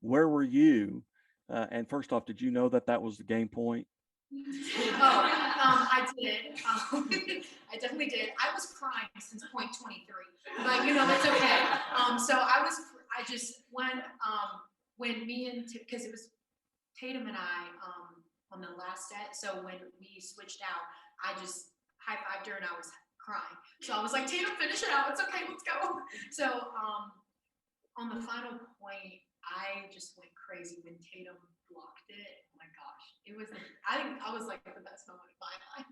Where were you And first off, did you know that that was the game point? I did. I definitely did. I was crying since point 23, but that's okay. So I just when me and because it was Tatum and I on the last set. So when we switched out, I just high-fived her and I was crying. So I was like, Tatum, finish it out. It's okay. Let's go. So on the final point, I just went crazy when Tatum blocked it. Oh my gosh. I was like the best moment of my life.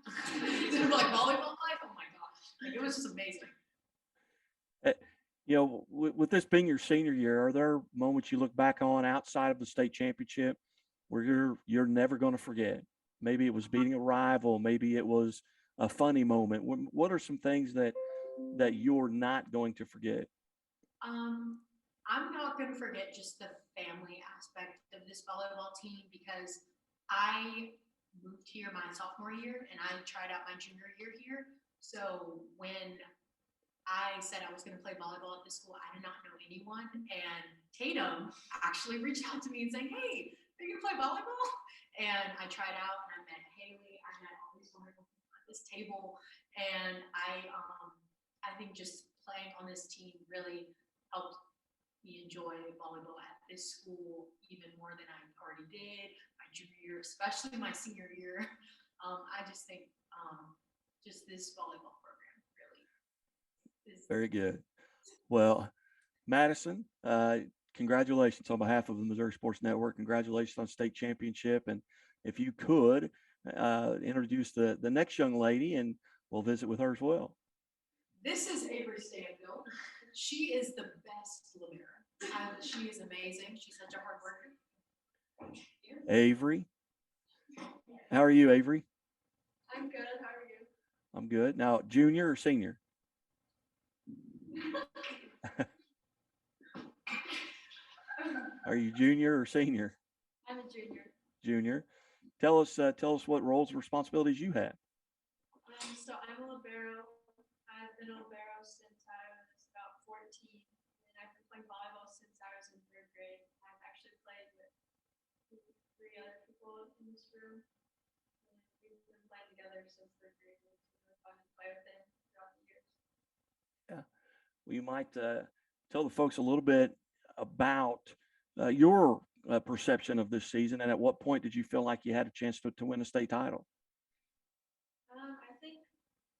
Like volleyball life. Oh my gosh. Like it was just amazing. With this being your senior year, are there moments you look back on outside of the state championship where you're never going to forget? Maybe it was beating a rival, maybe it was a funny moment. What are some things that you're not going to forget? I'm not going to forget just the family aspect of this volleyball team because I moved here my sophomore year and I tried out my junior year here. So when I said I was going to play volleyball at this school, I did not know anyone. And Tatum actually reached out to me and saying, hey, are you going to play volleyball? And I tried out and I met Haley. I met all these wonderful people at this table. And I think just playing on this team really helped me enjoy volleyball at this school even more than I already did my junior year, especially my senior year. I just think just this volleyball program really is very good. Well, Madison, congratulations on behalf of the Missouri Sports Network. Congratulations on state championship. And if you could introduce the next young lady, and we'll visit with her as well. This is Avery Stanfield. She is the best libero. She is amazing. She's such a hard worker. Avery. How are you, Avery? I'm good. How are you? I'm good. Now, junior or senior? Are you junior or senior? I'm a junior. Junior. Tell us what roles and responsibilities you have. So I'm a libero. I've been a libero since I was about 14, and I've been playing volleyball since I was in 3rd grade. I've actually played with 3 other people in this room, and we've been playing together since 3rd grade. It's really fun to play with them throughout the years. Yeah, well, you might tell the folks a little bit about your perception of this season, and at what point did you feel like you had a chance to win a state title? I think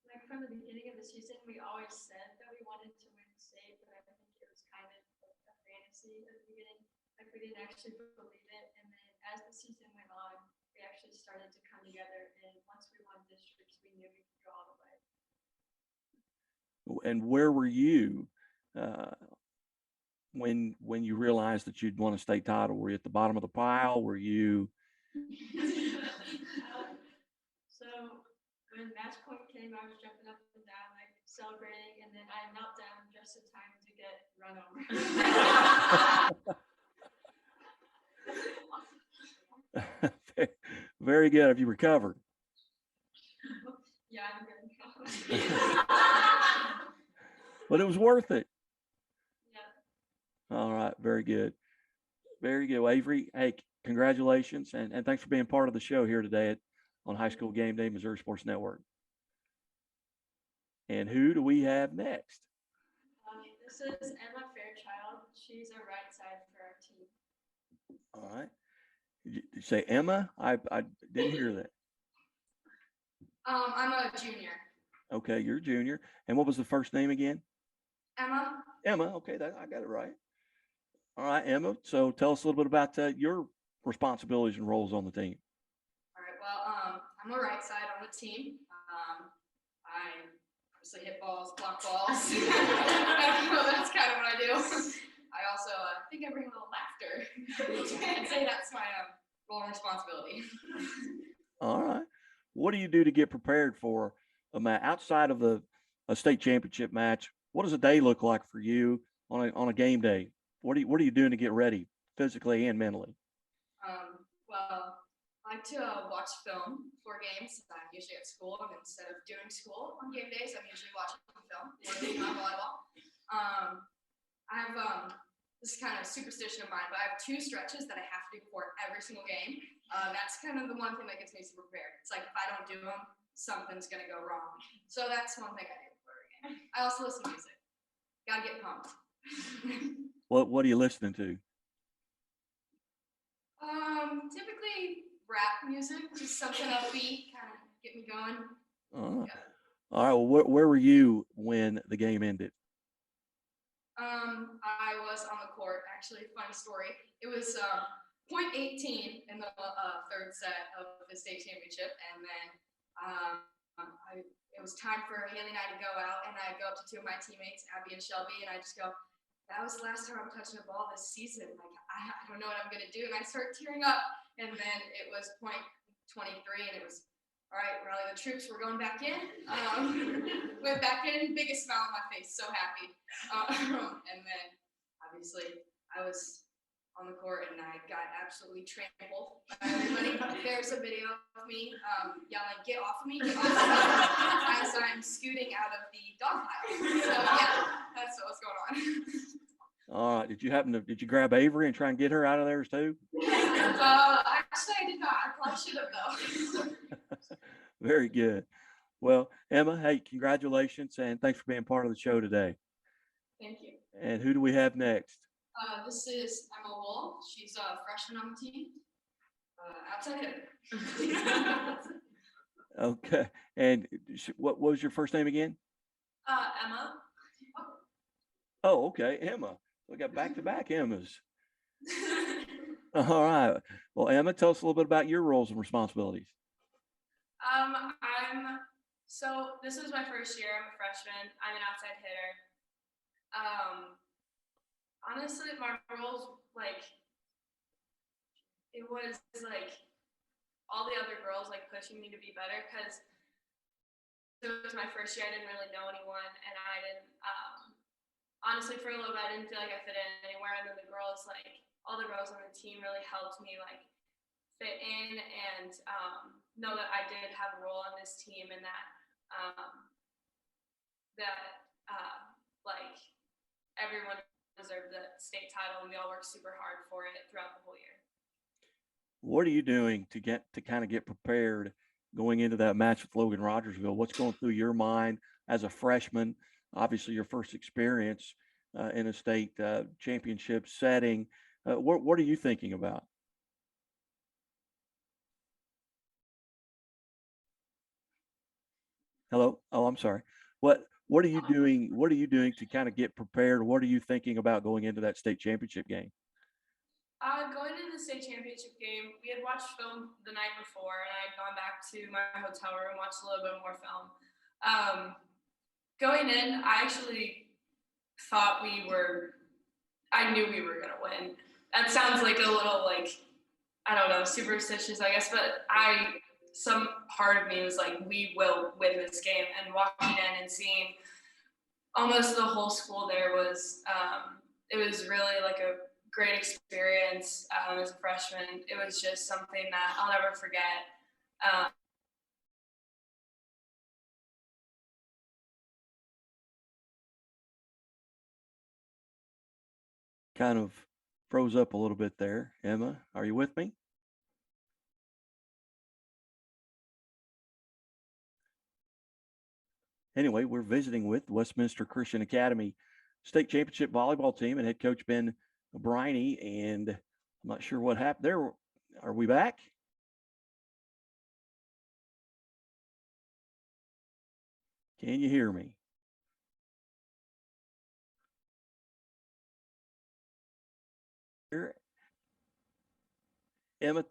like from the beginning of the season, we always said that we wanted to win state, but I think it was kind of a fantasy at the beginning. Like we didn't actually believe it, and then as the season went on, we actually started to come together. And once we won districts, we knew we could go all the way. And where were you when you realized that you'd won a state title? Were you at the bottom of the pile? Were you? So when match point came, I was jumping up and down, like celebrating, and then I knelt down just in time to get run over. Very good. Have you recovered? Yeah, I'm good. But it was worth it. Yeah. All right. Very good. Very good. Well, Avery, hey, congratulations. And thanks for being part of the show here today on High School Game Day, Missouri Sports Network. And who do we have next? This is Emma Fairchild. She's a right side for our team. All right. Did you say Emma? I didn't hear that. I'm a junior. Okay, you're a junior. And what was the first name again? Emma. Emma. Okay, I got it right. All right, Emma. So tell us a little bit about your responsibilities and roles on the team. All right. Well, I'm a right side on the team. I obviously hit balls, block balls. That's kind of what I do. I also think I bring a little laughter. I'd say that's my role and responsibility. All right. What do you do to get prepared for a match outside of a state championship match? What does a day look like for you on a game day? What are you doing to get ready physically and mentally? Well, I like to watch film before games. I'm usually at school, and instead of doing school on game days, I'm usually watching film or doing my volleyball. I have this is kind of a superstition of mine, but I have 2 stretches that I have to do before every single game. That's kind of the one thing that gets me super prepared. It's like if I don't do them, something's gonna go wrong. So that's one thing I do before every game. I also listen to music. Gotta get pumped. What are you listening to? Typically rap music, just something upbeat, kind of get me going. All right. Well, where were you when the game ended? I was on the court. Actually, funny story. It was point 18 in the 3rd set of the state championship, and then it was time for Haley and I to go out, and I go up to 2 of my teammates, Abby and Shelby, and I just go, "That was the last time I'm touching a ball this season. Like I don't know what I'm gonna do," and I start tearing up. And then it was point 23, and it was, all right, rally the troops, we're going back in. Went back in, biggest smile on my face, so happy. And then obviously I was on the court and I got absolutely trampled by everybody. There's a video of me yelling, "Get off of me, get off of me," as I'm scooting out of the dog pile. So yeah, that's what's going on. All right. Did you grab Avery and try and get her out of there too? Actually, I did not. I probably should have though. Very good. Well, Emma, hey, congratulations and thanks for being part of the show today. Thank you. And who do we have next? This is Emma Wool. She's a freshman on the team. Outside hitter. Okay. And what was your first name again? Emma. Oh, okay. Emma. We got back-to-back Emmas. All right. Well, Emma, tell us a little bit about your roles and responsibilities. So this is my first year. I'm a freshman. I'm an outside hitter. Honestly, my roles, it was all the other girls pushing me to be better, because it was my first year. I didn't really know anyone, and I didn't, honestly, for a little bit, I didn't feel like I fit in anywhere. And then the girls, all the girls on the team really helped me fit in and know that I did have a role on this team, and that everyone deserved the state title, and we all worked super hard for it throughout the whole year. What are you doing to kind of get prepared going into that match with Logan Rogersville? What's going through your mind as a freshman? Obviously, your first experience in a state championship setting. What are you thinking about? Hello? Oh, I'm sorry. What are you doing? What are you doing to kind of get prepared? What are you thinking about going into that state championship game? Going into the state championship game, we had watched film the night before, and I had gone back to my hotel room and watched a little bit more film. Going in, I actually thought I knew we were gonna win. That sounds like a little I don't know, superstitious, I guess, but some part of me was we will win this game. And walking in and seeing almost the whole school there was, it was really a great experience as a freshman. It was just something that I'll never forget. Kind of froze up a little bit there. Emma, are you with me? Anyway, we're visiting with Westminster Christian Academy state championship volleyball team and head coach Ben Briney, and I'm not sure what happened there. Are we back? Can you hear me? Emma,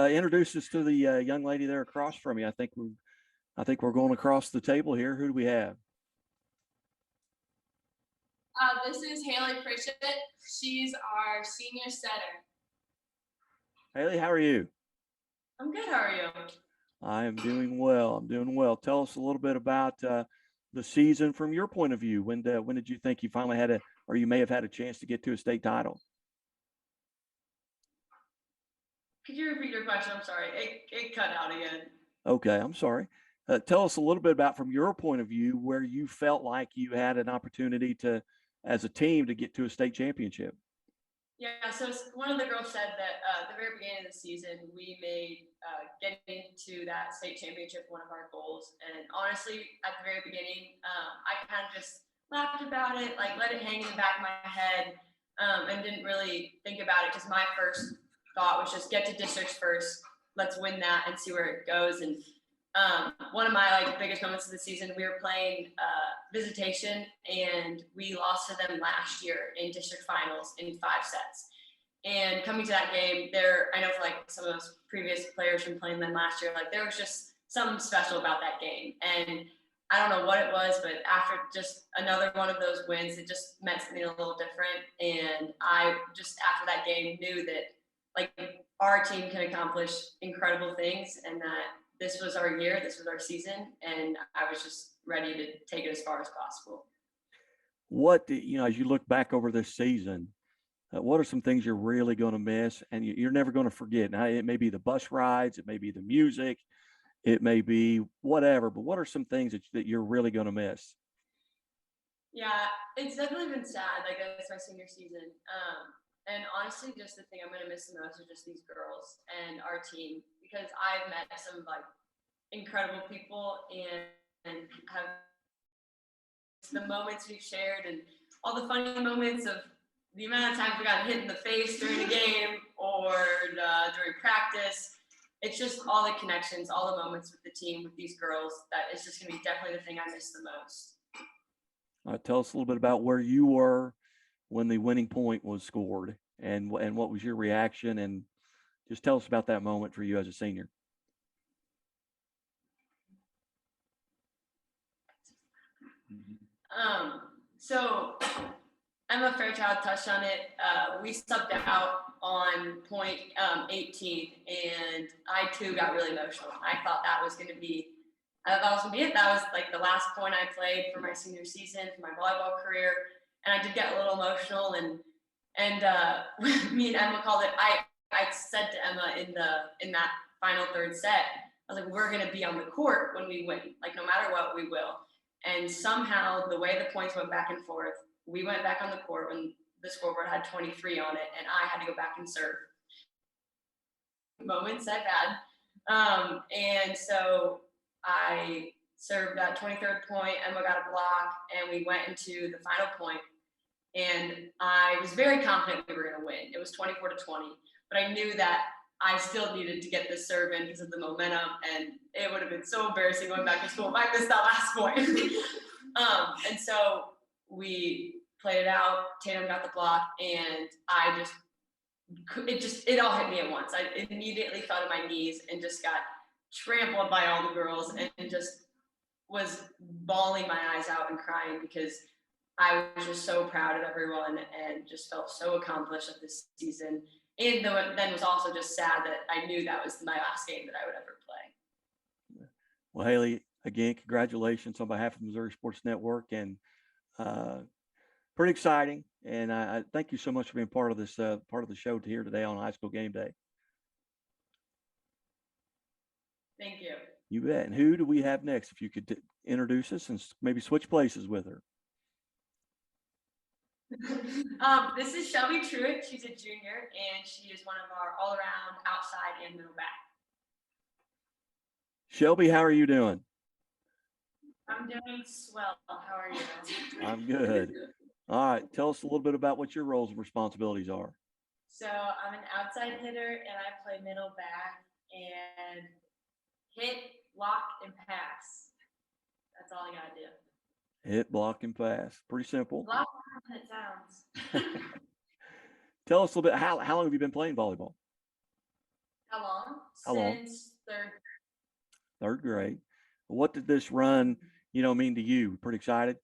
introduce us to the young lady there across from you. I think we're going across the table here. Who do we have? This is Haley Pritchett. She's our senior setter. Haley, how are you? I'm good. How are you? I am doing well. I'm doing well. Tell us a little bit about the season from your point of view. When did you think you finally had or you may have had a chance to get to a state title? Could you repeat your question? I'm sorry. It cut out again. Okay, I'm sorry. Tell us a little bit about from your point of view where you felt like you had an opportunity to as a team to get to a state championship? Yeah, so one of the girls said that at the very beginning of the season, we made getting to that state championship one of our goals. And honestly, at the very beginning, I kind of just laughed about it, like let it hang in the back of my head, and didn't really think about it because my first thought was just get to districts first. Let's win that and see where it goes. And one of my biggest moments of the season, we were playing visitation and we lost to them last year in district finals in 5 sets. And coming to that game, I know for some of those previous players from playing them last year, there was just something special about that game. And I don't know what it was, but after just another one of those wins, it just meant something a little different. And I just, after that game, knew that our team can accomplish incredible things and that this was our year, this was our season, and I was just ready to take it as far as possible. As you look back over this season, what are some things you're really going to miss and you're never going to forget? Now, it may be the bus rides, it may be the music, it may be whatever, but what are some things that you're really going to miss? Yeah, it's definitely been sad. It's my senior season. And honestly, just the thing I'm going to miss the most is just these girls and our team, because I've met some incredible people and have the moments we've shared and all the funny moments of the amount of times we got hit in the face during a game or during practice. It's just all the connections, all the moments with the team, with these girls, that is just going to be definitely the thing I miss the most. Tell us a little bit about where you were when the winning point was scored and what was your reaction, and just tell us about that moment for you as a senior. So Emma Fairchild touched on it. We subbed out on point 18, and I too got really emotional. I thought that was going to be it. That was the last point I played for my senior season, for my volleyball career, and I did get a little emotional. And me and Emma called it. I said to Emma in that final third set, I was like, we're going to be on the court when we win. No matter what, we will. And somehow the way the points went back and forth, we went back on the court when the scoreboard had 23 on it, and I had to go back and serve. Moments I've had. And so I served that 23rd point, Emma got a block, and we went into the final point. And I was very confident we were going to win. It was 24-20, but I knew that I still needed to get this serve in because of the momentum, and it would have been so embarrassing going back to school if I missed that last point. And so we played it out. Tatum got the block, and it all hit me at once. I immediately fell to my knees and just got trampled by all the girls, and just was bawling my eyes out and crying because I was just so proud of everyone and just felt so accomplished at this season. And then was also just sad that I knew that was my last game that I would ever play. Well, Haley, again, congratulations on behalf of the Missouri Sports Network, and pretty exciting. And I thank you so much for being part of this part of the show here today on High School Game Day. Thank you. You bet. And who do we have next? If you could introduce us and maybe switch places with her. This is Shelby Truitt. She's a junior, and she is one of our all-around outside and middle back. Shelby, how are you doing? I'm doing swell. How are you? I'm good. All right. Tell us a little bit about what your roles and responsibilities are. So I'm an outside hitter, and I play middle back and hit, block, and pass. That's all I got to do. Hit, block, and pass. Pretty simple. A lot more than it sounds. Tell us a little bit, how long have you been playing volleyball? How long? How long? Since third. Third grade. What did this run, mean to you? Pretty excited?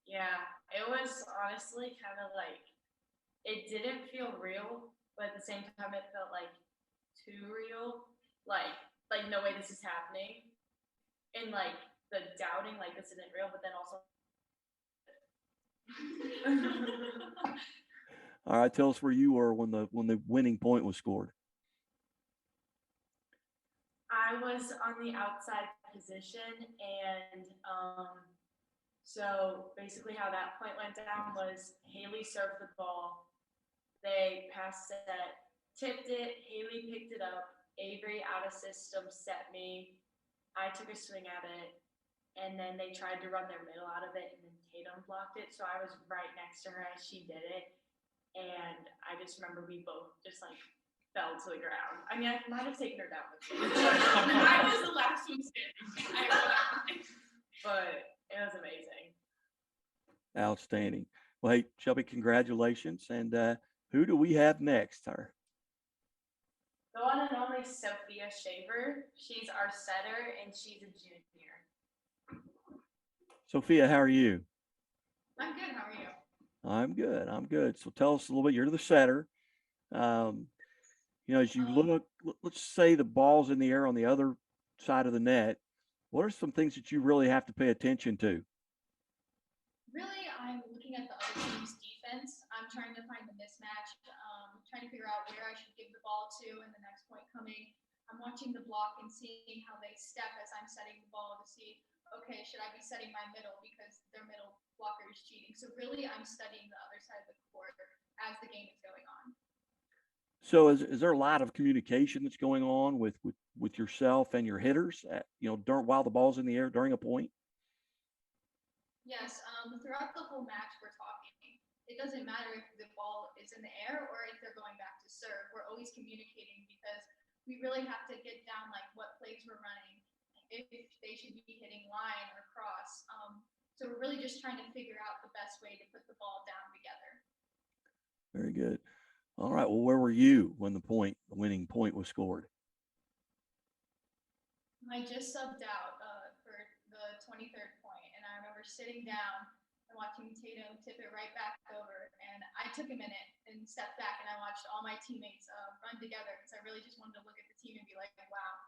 Yeah, it was honestly kind of it didn't feel real, but at the same time it felt too real. No way this is happening. And the doubting, this isn't real, but then also. All right, tell us where you were when the winning point was scored. I was on the outside position, and So basically how that point went down was Haley served the ball. They passed it, tipped it, Haley picked it up, Avery out of system set me. I took a swing at it, and then they tried to run their middle out of it, and then Tatum blocked it. So I was right next to her as she did it. And I just remember we both just like fell to the ground. I mean, I might have taken her down with me. I was the last one standing. But it was amazing. Outstanding. Well, hey, Shelby, congratulations. And who do we have next? Her. The one and only Sophia Shaver. She's our setter, and she's a junior. Sophia, how are you? I'm good. How are you? I'm good. I'm good. So tell us a little bit. You're the setter. As you look, let's say the ball's in the air on the other side of the net. What are some things that you really have to pay attention to? Really, I'm looking at the other team's defense. I'm trying to find the mismatch, trying to figure out where I should give the ball to in the next point coming. I'm watching the block and seeing how they step as I'm setting the ball to see, okay, should I be setting my middle because their middle blocker is cheating? So really, I'm studying the other side of the court as the game is going on. So is there a lot of communication that's going on with yourself and your hitters, while the ball's in the air during a point? Yes, throughout the whole match, we're talking. It doesn't matter if the ball is in the air or if they're going back to serve. We're always communicating because we really have to get down like what plays we're running, if they should be hitting line or cross. So we're really just trying to figure out the best way to put the ball down together. Very good. All right. Well, where were you when the winning point was scored? I just subbed out for the 23rd point, and I remember sitting down and watching Tatum tip it right back over. And I took a minute and stepped back, and I watched all my teammates run together because I really just wanted to look at the team and be like, wow,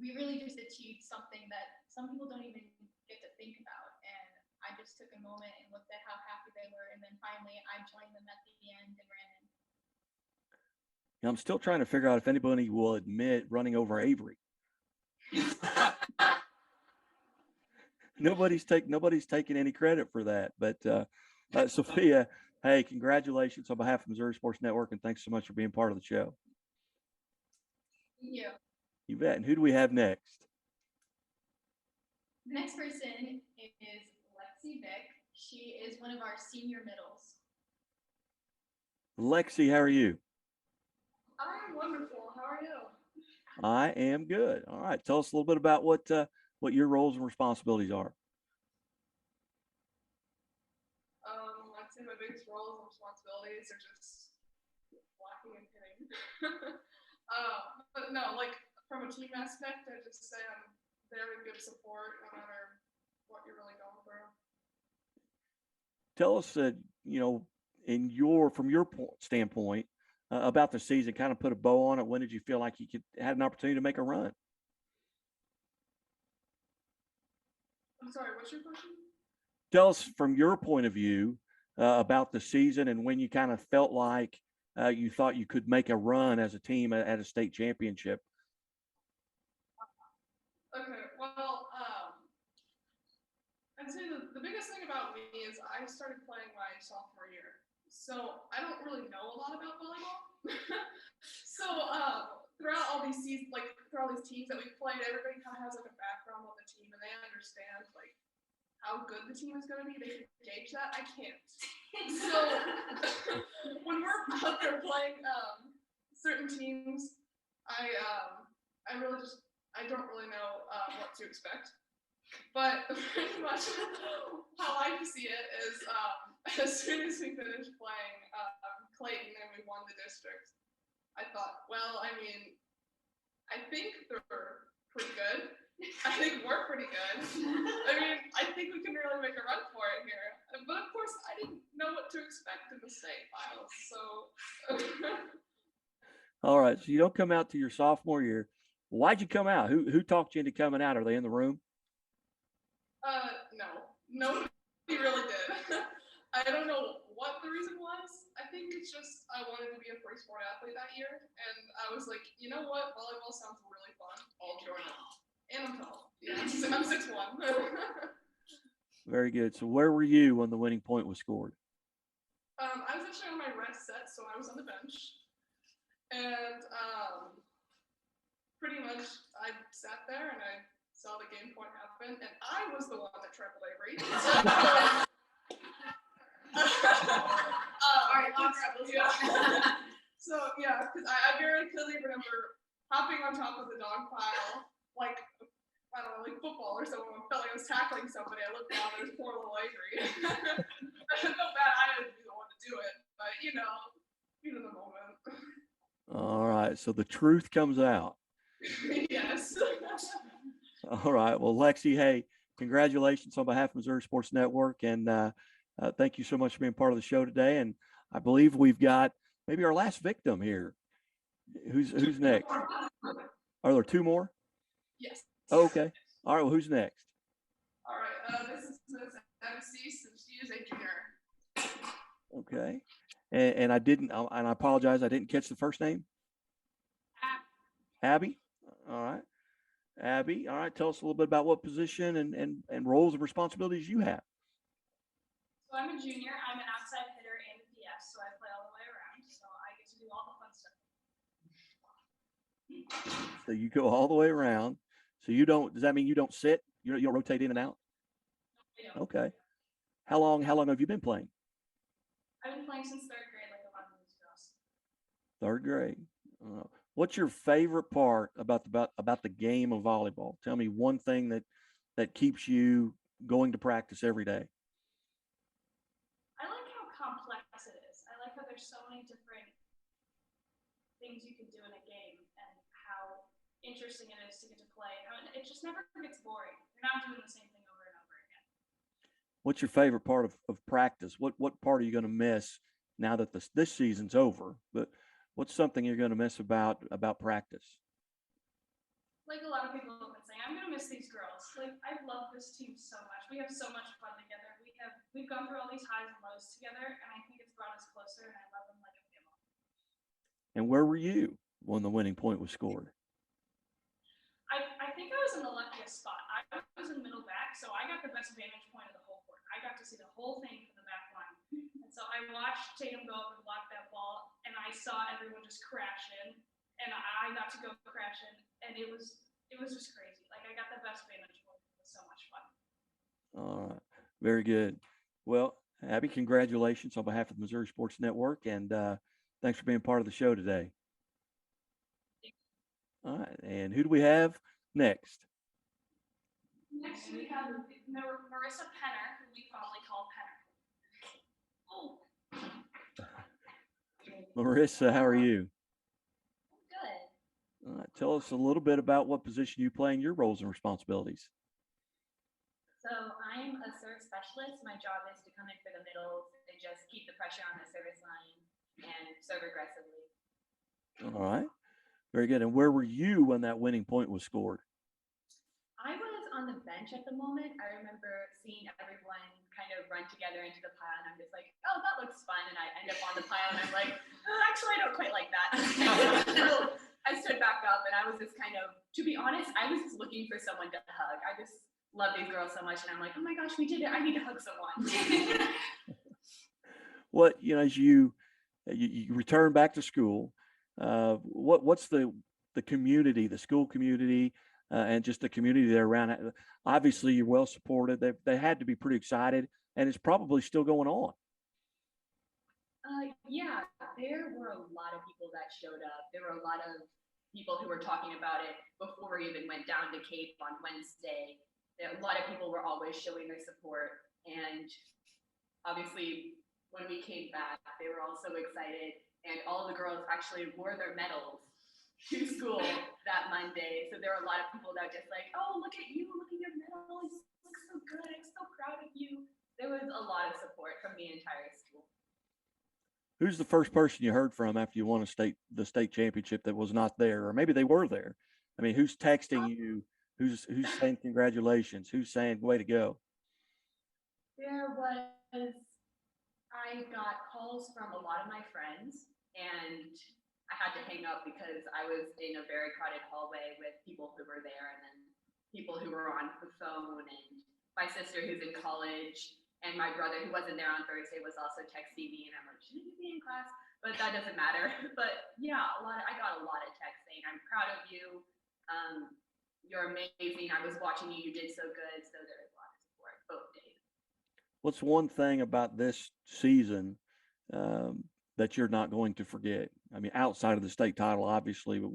we really just achieved something that some people don't even get to think about. And I just took a moment and looked at how happy they were. And then finally, I joined them at the end and ran in. I'm still trying to figure out if anybody will admit running over Avery. Nobody's taking any credit for that. But Sophia, hey, congratulations on behalf of Missouri Sports Network, and thanks so much for being part of the show. Thank you. You bet. And who do we have next? The next person is Lexi Vick. She is one of our senior middles. Lexi, how are you? I'm wonderful. How are you? I am good. All right. Tell us a little bit about what your roles and responsibilities are. I'd say my biggest roles and responsibilities are just blocking and hitting. But no, like from a team aspect, I just say I'm there to give support no matter what you're really going through. Tell us, from your standpoint about the season, kind of put a bow on it. When did you feel like you had an opportunity to make a run? I'm sorry, what's your question? Tell us from your point of view about the season and when you kind of felt like you thought you could make a run as a team at a state championship. Okay, well, I'd say the biggest thing about me is I started playing my sophomore year. So I don't really know a lot about volleyball. So throughout all these seasons, like throughout all these teams that we've played, everybody kind of has like a background on the team and they understand like how good the team is going to be. They can gauge that. I can't. So when we're out there playing certain teams, I don't really know what to expect. But pretty much how I see it is as soon as we finished playing Clayton and we won the district, I thought, well, I mean, I think they're pretty good. I think we're pretty good. I mean, I think we can really make a run for it here. But of course, I didn't know what to expect in the state finals. So. All right. So you don't come out to your sophomore year. Why'd you come out? Who talked you into coming out? Are they in the room? No, nobody really did. I don't know what the reason was. I think it's just I wanted to be a free sport athlete that year, and I was like, you know what, volleyball sounds really fun. I'll join it. And I'm tall. Yeah, I'm 6'1". Very good. So where were you when the winning point was scored? I was actually on my rest set, so I was on the bench. And pretty much I sat there and I saw the game point happen, and I was the one that tripled Avery. All right, yeah. So yeah, because I very clearly remember hopping on top of the dog pile, like I don't know, like football or something. I felt like I was tackling somebody. I looked down, there's poor little Avery. I felt bad I didn't be the one to do it, but you know the moment. All right. So the truth comes out. Yes. All right. Well, Lexi, hey, congratulations on behalf of Missouri Sports Network. And thank you so much for being part of the show today. And I believe we've got maybe our last victim here. Who's next? Are there two more? Yes. Oh, okay. All right. Well, who's next? All right. This is Miss MC, since she is a junior. Okay. And I didn't, and I apologize, I didn't catch the first name. Abby. All right. Abby, all right, tell us a little bit about what position and roles and responsibilities you have. So I'm a junior. I'm an outside hitter and a DS, so I play all the way around. So I get to do all the fun stuff. So you go all the way around. So you don't, does that mean you don't sit? You don't rotate in and out? No. Okay. How long have you been playing? I've been playing since third grade, like a lot of these girls. Third grade. What's your favorite part about the game of volleyball? Tell me one thing that keeps you going to practice every day. I like how complex it is. I like how there's so many different things you can do in a game and how interesting it is to get to play. It just never gets boring. You're not doing the same thing over and over again. What's your favorite part of practice? What part are you going to miss now that this season's over? But what's something you're going to miss about practice? Like a lot of people have been saying, I'm gonna miss these girls. Like I love this team so much. We have so much fun together. We've gone through all these highs and lows together, and I think it's brought us closer. And I love them like a family. And where were you when the winning point was scored? I think I was in the luckiest spot. I was in middle back, so I got the best vantage point of the whole court. I got to see the whole thing from the back line, and so I watched Tatum go up and block that ball, and I saw everyone just crash in, and I got to go crash in, and it was just crazy. Like I got the best vantage point. It was so much fun. All right, very good. Well, Abby, congratulations on behalf of the Missouri Sports Network, and thanks for being part of the show today. All right, and who do we have next? Next we have Marissa Penner, who we fondly call Penner. Oh. Marissa, how are you? Good. All right, tell us a little bit about what position you play and your roles and responsibilities. So I'm a serve specialist. My job is to come in for the middles and just keep the pressure on the service line and serve aggressively. All right, very good. And where were you when that winning point was scored? I was on the bench at the moment. I remember seeing everyone kind of run together into the pile, and I'm just like, oh, that looks fun. And I end up on the pile, and I'm like, oh, actually, I don't quite like that. So I stood back up, and I was just kind of, to be honest, I was just looking for someone to hug. I just love these girls so much, and I'm like, oh my gosh, we did it. I need to hug someone. What, as you return back to school, what's the community, the school community, and just the community there around? Obviously, you're well supported. They had to be pretty excited, and it's probably still going on. Yeah, there were a lot of people that showed up. There were a lot of people who were talking about it before we even went down to Cape on Wednesday. A lot of people were always showing their support, and obviously when we came back, they were all so excited, and all the girls actually wore their medals to school that Monday. So there were a lot of people that were just like, oh, look at you, look at your medal, you look so good, I'm so proud of you. There was a lot of support from the entire school. Who's the first person you heard from after you won the state championship that was not there, or maybe they were there? I mean, who's texting you? Who's saying congratulations? Who's saying way to go? There was, I got calls from a lot of my friends, and I had to hang up because I was in a very crowded hallway with people who were there, and then people who were on the phone, and my sister who's in college and my brother who wasn't there on Thursday was also texting me, and I'm like, shouldn't you be in class? But that doesn't matter. But yeah, I got a lot of texts saying, I'm proud of you. You're amazing. I was watching you. You did so good. So there was a lot of support both days. What's one thing about this season that you're not going to forget? I mean, outside of the state title, obviously, but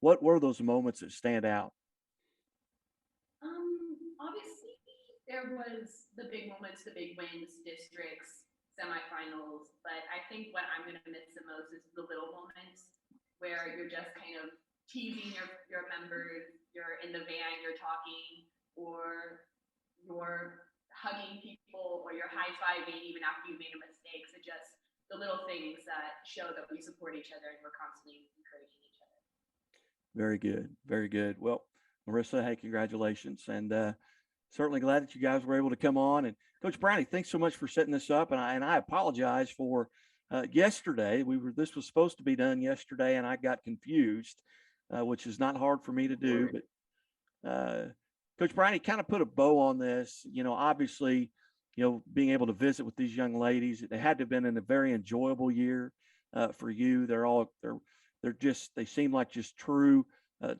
what were those moments that stand out? Obviously, there was the big moments, the big wins, districts, semifinals. But I think what I'm going to miss the most is the little moments where you're just kind of teasing your members, you're in the van, you're talking, or you're hugging people, or you're high-fiving even after you made a mistake. So just the little things that show that we support each other and we're constantly encouraging each other. Very good. Very good. Well, Marissa, hey, congratulations. And certainly glad that you guys were able to come on. And Coach Brownie, thanks so much for setting this up. And I apologize for yesterday. This was supposed to be done yesterday, and I got confused, which is not hard for me to do. But Coach Brownie kind of put a bow on this. Obviously, being able to visit with these young ladies, it had to have been a very enjoyable year for you. They seem like just true,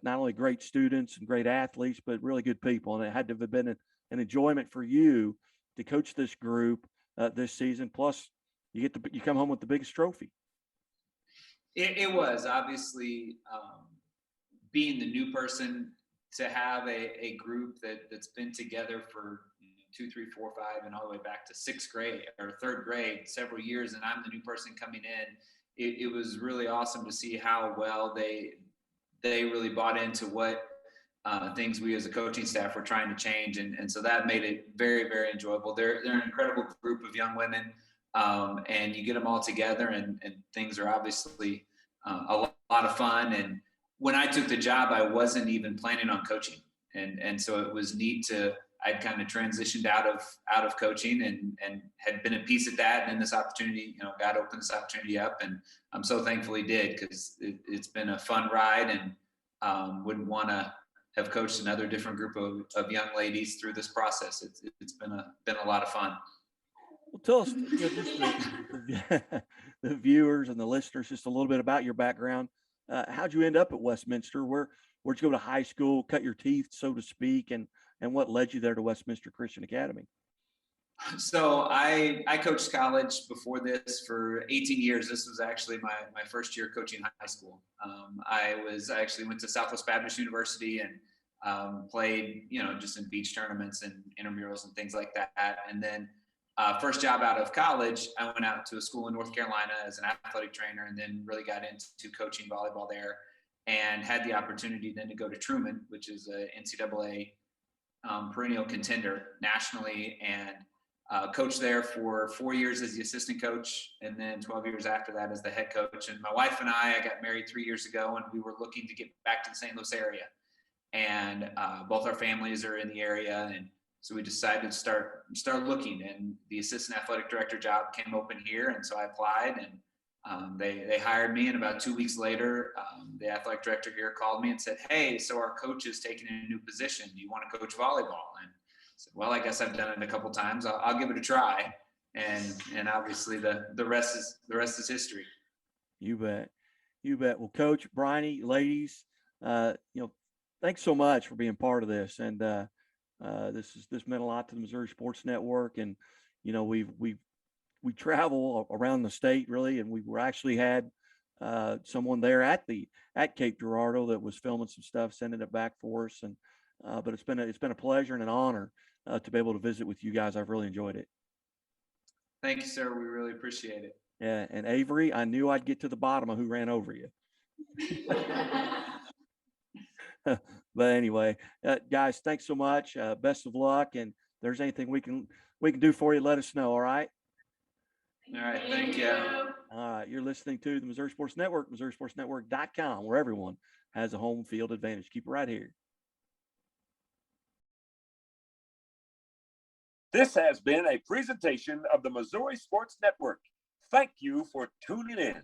not only great students and great athletes, but really good people. And it had to have been an enjoyment for you to coach this group this season. Plus, you come home with the biggest trophy. It was obviously being the new person to have a group that's been together for 2, 3, 4, 5, and all the way back to 6th grade or 3rd grade, several years, and I'm the new person coming in. It was really awesome to see how well they really bought into what things we as a coaching staff were trying to change, and so that made it very, very enjoyable. They're an incredible group of young women, and you get them all together, and things are obviously a lot of fun. And when I took the job, I wasn't even planning on coaching, and so it was neat I'd kind of transitioned out of coaching and had been a piece of that. And then this opportunity, God opened this opportunity up, and I'm so thankful He did, because it's been a fun ride, and wouldn't want to have coached another different group of young ladies through this process. It's been a lot of fun. Well, tell us, just the viewers and the listeners, just a little bit about your background. How'd you end up at Westminster? Where'd you go to high school, cut your teeth, so to speak, and what led you there to Westminster Christian Academy? So I coached college before this for 18 years. This was actually my first year coaching high school. I actually went to Southwest Baptist University and played, just in beach tournaments and intramurals and things like that. And then first job out of college, I went out to a school in North Carolina as an athletic trainer, and then really got into coaching volleyball there, and had the opportunity then to go to Truman, which is a NCAA perennial contender nationally, and coached there for 4 years as the assistant coach, and then 12 years after that as the head coach. And my wife and I got married 3 years ago, and we were looking to get back to the St. Louis area. And both our families are in the area, and so we decided to start looking. And the assistant athletic director job came open here, and so I applied, and they hired me. And about 2 weeks later, the athletic director here called me and said, "Hey, so our coach is taking a new position. Do you want to coach volleyball?" And I said, "Well, I guess I've done it a couple times. I'll give it a try." And obviously the rest is history. You bet. Well, Coach Bryony, ladies, thanks so much for being part of this. And this meant a lot to the Missouri Sports Network. And we travel around the state, really, and we actually had someone there at Cape Girardeau that was filming some stuff, sending it back for us. And but it's been a pleasure and an honor to be able to visit with you guys. I've really enjoyed it. Thank you, sir. We really appreciate it. Yeah, and Avery, I knew I'd get to the bottom of who ran over you. But anyway, guys, thanks so much. Best of luck. And if there's anything we can do for you, let us know. All right. All right. Thank you. All right. You're listening to the Missouri Sports Network, MissouriSportsNetwork.com, where everyone has a home field advantage. Keep it right here. This has been a presentation of the Missouri Sports Network. Thank you for tuning in.